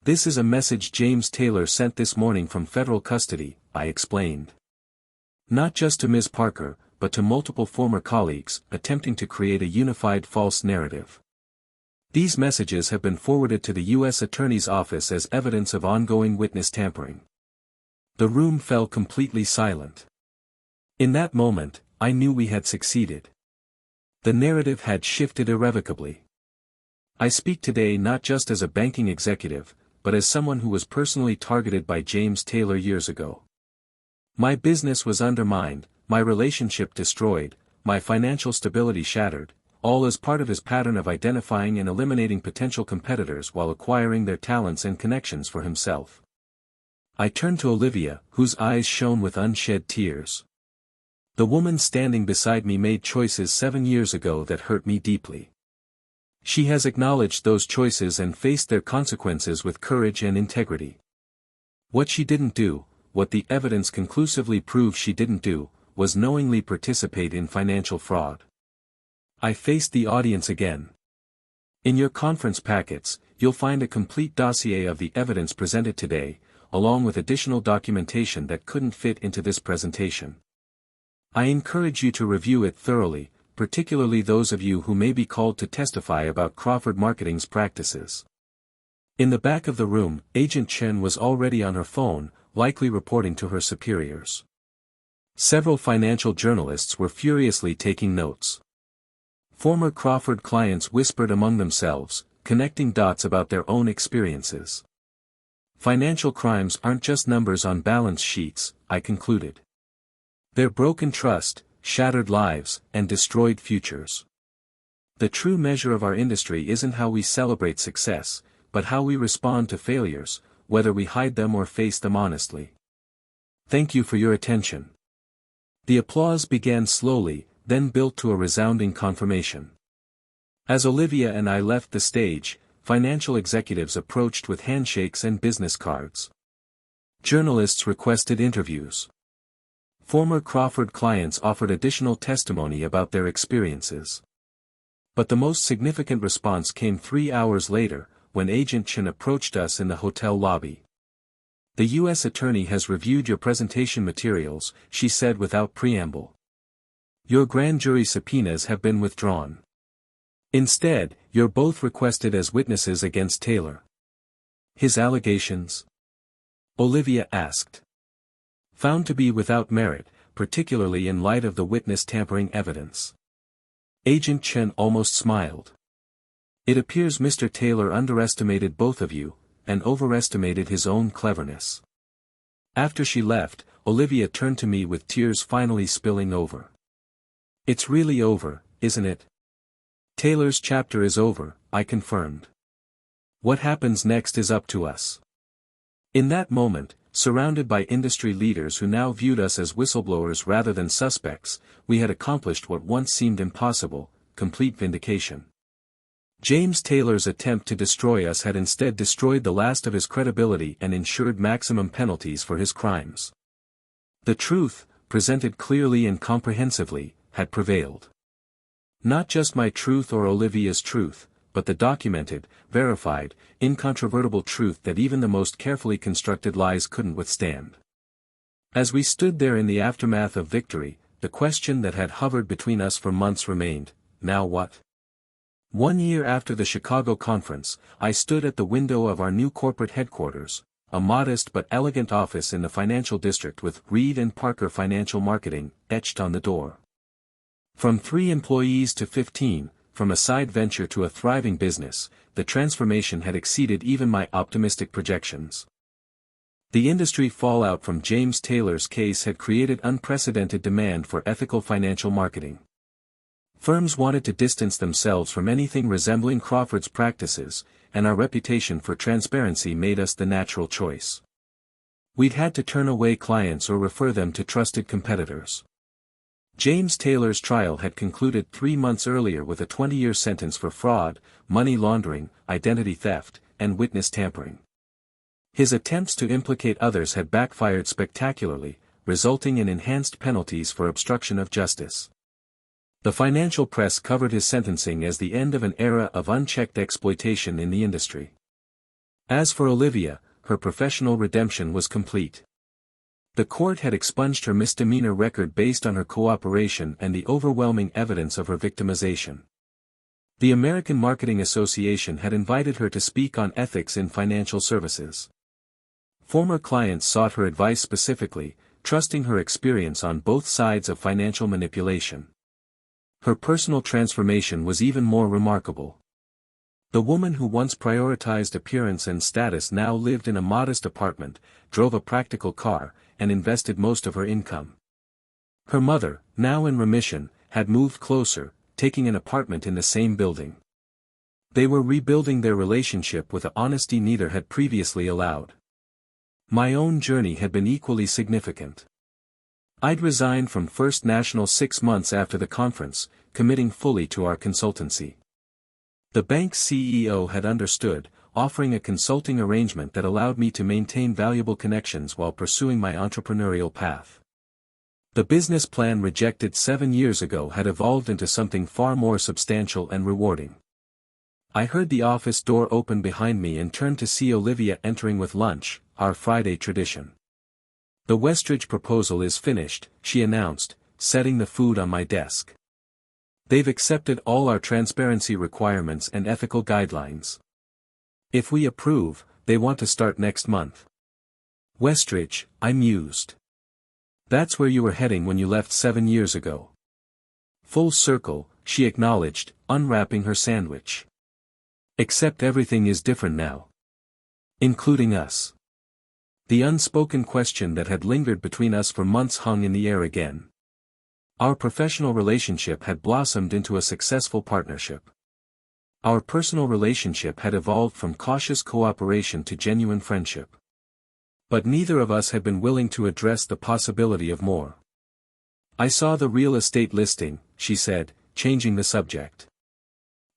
This is a message James Taylor sent this morning from federal custody, I explained. Not just to Ms. Parker, but to multiple former colleagues, attempting to create a unified false narrative. These messages have been forwarded to the U.S. Attorney's Office as evidence of ongoing witness tampering. The room fell completely silent. In that moment, I knew we had succeeded. The narrative had shifted irrevocably. I speak today not just as a banking executive, but as someone who was personally targeted by James Taylor years ago. My business was undermined, my relationship destroyed, my financial stability shattered, all as part of his pattern of identifying and eliminating potential competitors while acquiring their talents and connections for himself. I turned to Olivia, whose eyes shone with unshed tears. The woman standing beside me made choices 7 years ago that hurt me deeply. She has acknowledged those choices and faced their consequences with courage and integrity. What she didn't do, what the evidence conclusively proves she didn't do, was knowingly participate in financial fraud. I faced the audience again. In your conference packets, you'll find a complete dossier of the evidence presented today, along with additional documentation that couldn't fit into this presentation. I encourage you to review it thoroughly, particularly those of you who may be called to testify about Crawford Marketing's practices. In the back of the room, Agent Chen was already on her phone, likely reporting to her superiors. Several financial journalists were furiously taking notes. Former Crawford clients whispered among themselves, connecting dots about their own experiences. Financial crimes aren't just numbers on balance sheets, I concluded. They're broken trust, shattered lives, and destroyed futures. The true measure of our industry isn't how we celebrate success, but how we respond to failures, whether we hide them or face them honestly. Thank you for your attention. The applause began slowly, then built to a resounding confirmation. As Olivia and I left the stage, financial executives approached with handshakes and business cards. Journalists requested interviews. Former Crawford clients offered additional testimony about their experiences. But the most significant response came 3 hours later, when Agent Chen approached us in the hotel lobby. The U.S. Attorney has reviewed your presentation materials, she said without preamble. Your grand jury subpoenas have been withdrawn. Instead, you're both requested as witnesses against Taylor. His allegations? Olivia asked. Found to be without merit, particularly in light of the witness tampering evidence. Agent Chen almost smiled. It appears Mr. Taylor underestimated both of you, and overestimated his own cleverness. After she left, Olivia turned to me with tears finally spilling over. It's really over, isn't it? Taylor's chapter is over, I confirmed. What happens next is up to us. In that moment, surrounded by industry leaders who now viewed us as whistleblowers rather than suspects, we had accomplished what once seemed impossible, complete vindication. James Taylor's attempt to destroy us had instead destroyed the last of his credibility and ensured maximum penalties for his crimes. The truth, presented clearly and comprehensively, had prevailed. Not just my truth or Olivia's truth, but the documented, verified, incontrovertible truth that even the most carefully constructed lies couldn't withstand. As we stood there in the aftermath of victory, the question that had hovered between us for months remained, now what? 1 year after the Chicago conference, I stood at the window of our new corporate headquarters, a modest but elegant office in the financial district with Reed & Parker Financial Marketing etched on the door. From 3 employees to 15, from a side venture to a thriving business, the transformation had exceeded even my optimistic projections. The industry fallout from James Taylor's case had created unprecedented demand for ethical financial marketing. Firms wanted to distance themselves from anything resembling Crawford's practices, and our reputation for transparency made us the natural choice. We'd had to turn away clients or refer them to trusted competitors. James Taylor's trial had concluded 3 months earlier with a 20-year sentence for fraud, money laundering, identity theft, and witness tampering. His attempts to implicate others had backfired spectacularly, resulting in enhanced penalties for obstruction of justice. The financial press covered his sentencing as the end of an era of unchecked exploitation in the industry. As for Olivia, her professional redemption was complete. The court had expunged her misdemeanor record based on her cooperation and the overwhelming evidence of her victimization. The American Marketing Association had invited her to speak on ethics in financial services. Former clients sought her advice specifically, trusting her experience on both sides of financial manipulation. Her personal transformation was even more remarkable. The woman who once prioritized appearance and status now lived in a modest apartment, drove a practical car, and invested most of her income. Her mother, now in remission, had moved closer, taking an apartment in the same building. They were rebuilding their relationship with the honesty neither had previously allowed. My own journey had been equally significant. I'd resigned from First National 6 months after the conference, committing fully to our consultancy. The bank's CEO had understood, offering a consulting arrangement that allowed me to maintain valuable connections while pursuing my entrepreneurial path. The business plan rejected 7 years ago had evolved into something far more substantial and rewarding. I heard the office door open behind me and turned to see Olivia entering with lunch, our Friday tradition. The Westridge proposal is finished, she announced, setting the food on my desk. They've accepted all our transparency requirements and ethical guidelines. If we approve, they want to start next month. Westridge, I mused. That's where you were heading when you left 7 years ago. Full circle, she acknowledged, unwrapping her sandwich. Except everything is different now. Including us. The unspoken question that had lingered between us for months hung in the air again. Our professional relationship had blossomed into a successful partnership. Our personal relationship had evolved from cautious cooperation to genuine friendship. But neither of us had been willing to address the possibility of more. I saw the real estate listing, she said, changing the subject.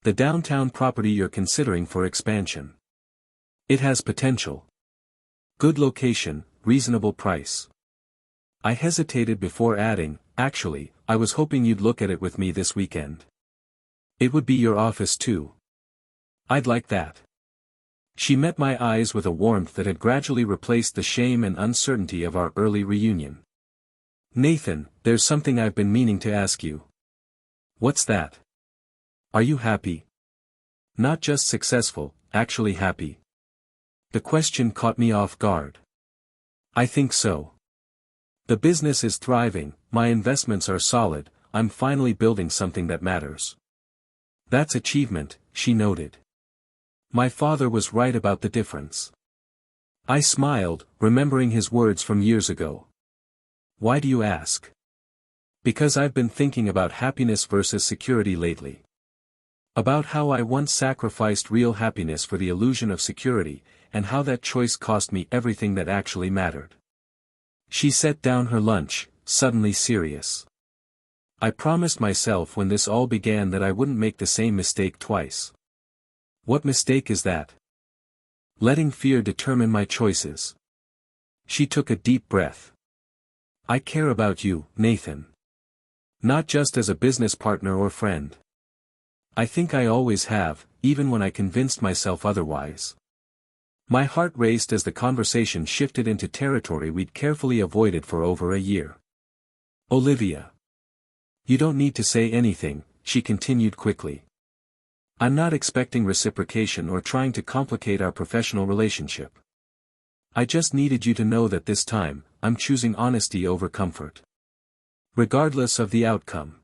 The downtown property you're considering for expansion. It has potential. Good location, reasonable price. I hesitated before adding, actually, I was hoping you'd look at it with me this weekend. It would be your office too. I'd like that. She met my eyes with a warmth that had gradually replaced the shame and uncertainty of our early reunion. Nathan, there's something I've been meaning to ask you. What's that? Are you happy? Not just successful, actually happy. The question caught me off guard. I think so. The business is thriving, my investments are solid, I'm finally building something that matters. That's achievement, she noted. My father was right about the difference. I smiled, remembering his words from years ago. Why do you ask? Because I've been thinking about happiness versus security lately. About how I once sacrificed real happiness for the illusion of security, and how that choice cost me everything that actually mattered. She set down her lunch, suddenly serious. I promised myself when this all began that I wouldn't make the same mistake twice. What mistake is that? Letting fear determine my choices. She took a deep breath. I care about you, Nathan. Not just as a business partner or friend. I think I always have, even when I convinced myself otherwise. My heart raced as the conversation shifted into territory we'd carefully avoided for over a year. Olivia. You don't need to say anything, she continued quickly. I'm not expecting reciprocation or trying to complicate our professional relationship. I just needed you to know that this time, I'm choosing honesty over comfort. Regardless of the outcome.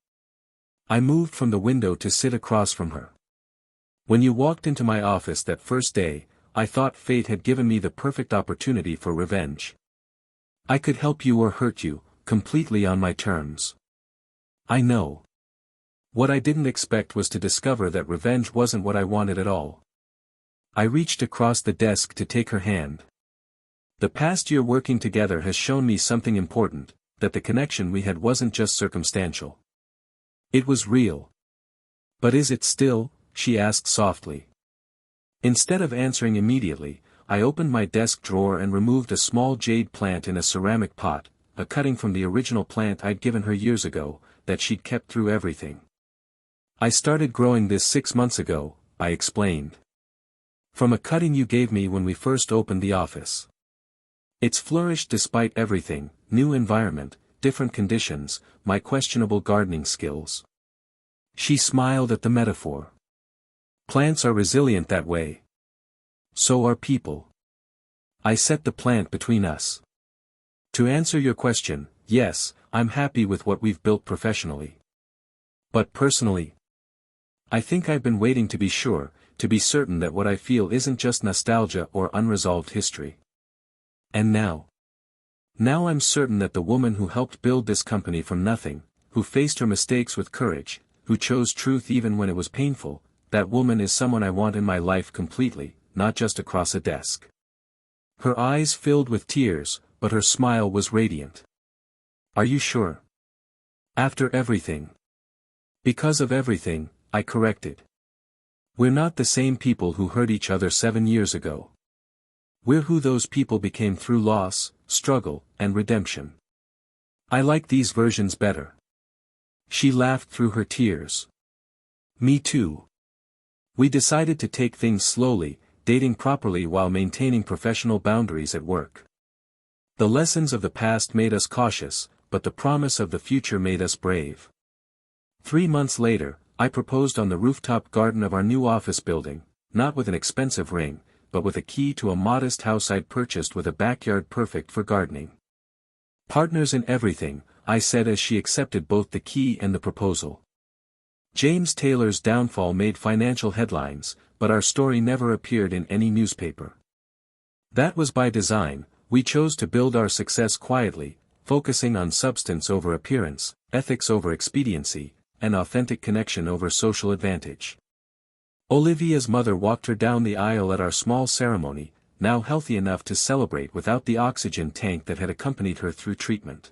I moved from the window to sit across from her. When you walked into my office that first day, I thought fate had given me the perfect opportunity for revenge. I could help you or hurt you, completely on my terms. I know. What I didn't expect was to discover that revenge wasn't what I wanted at all. I reached across the desk to take her hand. The past year working together has shown me something important, that the connection we had wasn't just circumstantial. It was real. But is it still? She asked softly. Instead of answering immediately, I opened my desk drawer and removed a small jade plant in a ceramic pot, a cutting from the original plant I'd given her years ago, that she'd kept through everything. I started growing this 6 months ago, I explained. From a cutting you gave me when we first opened the office. It's flourished despite everything, new environment, different conditions, my questionable gardening skills. She smiled at the metaphor. Plants are resilient that way. So are people. I set the plant between us. To answer your question, yes, I'm happy with what we've built professionally. But personally, I think I've been waiting to be sure, to be certain that what I feel isn't just nostalgia or unresolved history. And now? Now I'm certain that the woman who helped build this company from nothing, who faced her mistakes with courage, who chose truth even when it was painful, that woman is someone I want in my life completely, not just across a desk. Her eyes filled with tears, but her smile was radiant. Are you sure? After everything. Because of everything, I corrected. We're not the same people who hurt each other 7 years ago. We're who those people became through loss, struggle, and redemption. I like these versions better. She laughed through her tears. Me too. We decided to take things slowly, dating properly while maintaining professional boundaries at work. The lessons of the past made us cautious, but the promise of the future made us brave. 3 months later, I proposed on the rooftop garden of our new office building, not with an expensive ring, but with a key to a modest house I'd purchased with a backyard perfect for gardening. Partners in everything, I said as she accepted both the key and the proposal. James Taylor's downfall made financial headlines, but our story never appeared in any newspaper. That was by design. We chose to build our success quietly, focusing on substance over appearance, ethics over expediency, and authentic connection over social advantage. Olivia's mother walked her down the aisle at our small ceremony, now healthy enough to celebrate without the oxygen tank that had accompanied her through treatment.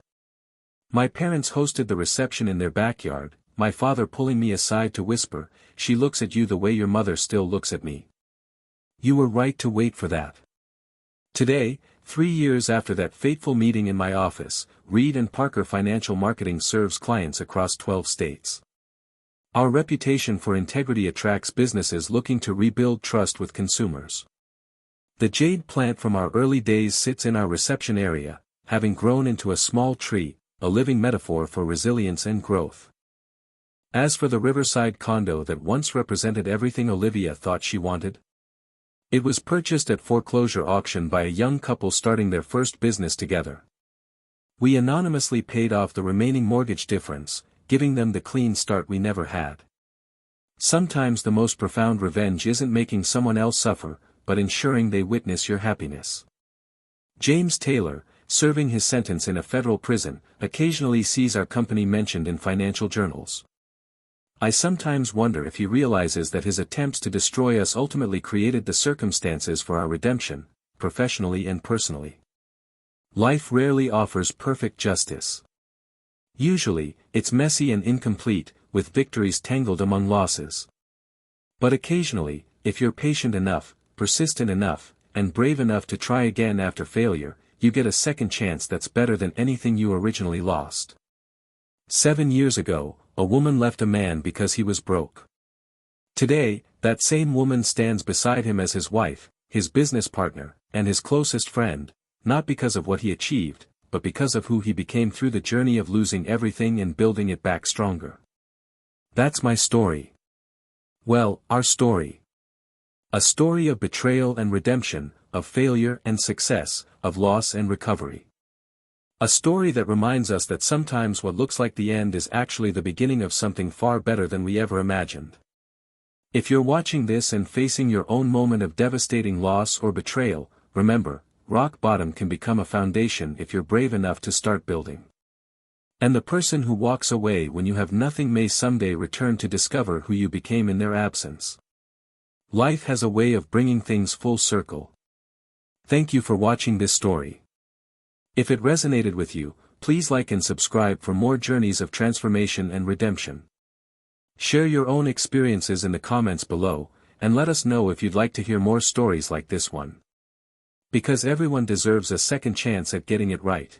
My parents hosted the reception in their backyard, my father pulling me aside to whisper, "She looks at you the way your mother still looks at me. You were right to wait for that." Today, 3 years after that fateful meeting in my office, Reed & Parker Financial Marketing serves clients across 12 states. Our reputation for integrity attracts businesses looking to rebuild trust with consumers. The jade plant from our early days sits in our reception area, having grown into a small tree, a living metaphor for resilience and growth. As for the riverside condo that once represented everything Olivia thought she wanted, it was purchased at foreclosure auction by a young couple starting their first business together. We anonymously paid off the remaining mortgage difference, giving them the clean start we never had. Sometimes the most profound revenge isn't making someone else suffer, but ensuring they witness your happiness. James Taylor, serving his sentence in a federal prison, occasionally sees our company mentioned in financial journals. I sometimes wonder if he realizes that his attempts to destroy us ultimately created the circumstances for our redemption, professionally and personally. Life rarely offers perfect justice. Usually, it's messy and incomplete, with victories tangled among losses. But occasionally, if you're patient enough, persistent enough, and brave enough to try again after failure, you get a second chance that's better than anything you originally lost. 7 years ago, a woman left a man because he was broke. Today, that same woman stands beside him as his wife, his business partner, and his closest friend, not because of what he achieved, but because of who he became through the journey of losing everything and building it back stronger. That's my story. Well, our story. A story of betrayal and redemption, of failure and success, of loss and recovery. A story that reminds us that sometimes what looks like the end is actually the beginning of something far better than we ever imagined. If you're watching this and facing your own moment of devastating loss or betrayal, remember, rock bottom can become a foundation if you're brave enough to start building. And the person who walks away when you have nothing may someday return to discover who you became in their absence. Life has a way of bringing things full circle. Thank you for watching this story. If it resonated with you, please like and subscribe for more journeys of transformation and redemption. Share your own experiences in the comments below, and let us know if you'd like to hear more stories like this one. Because everyone deserves a second chance at getting it right.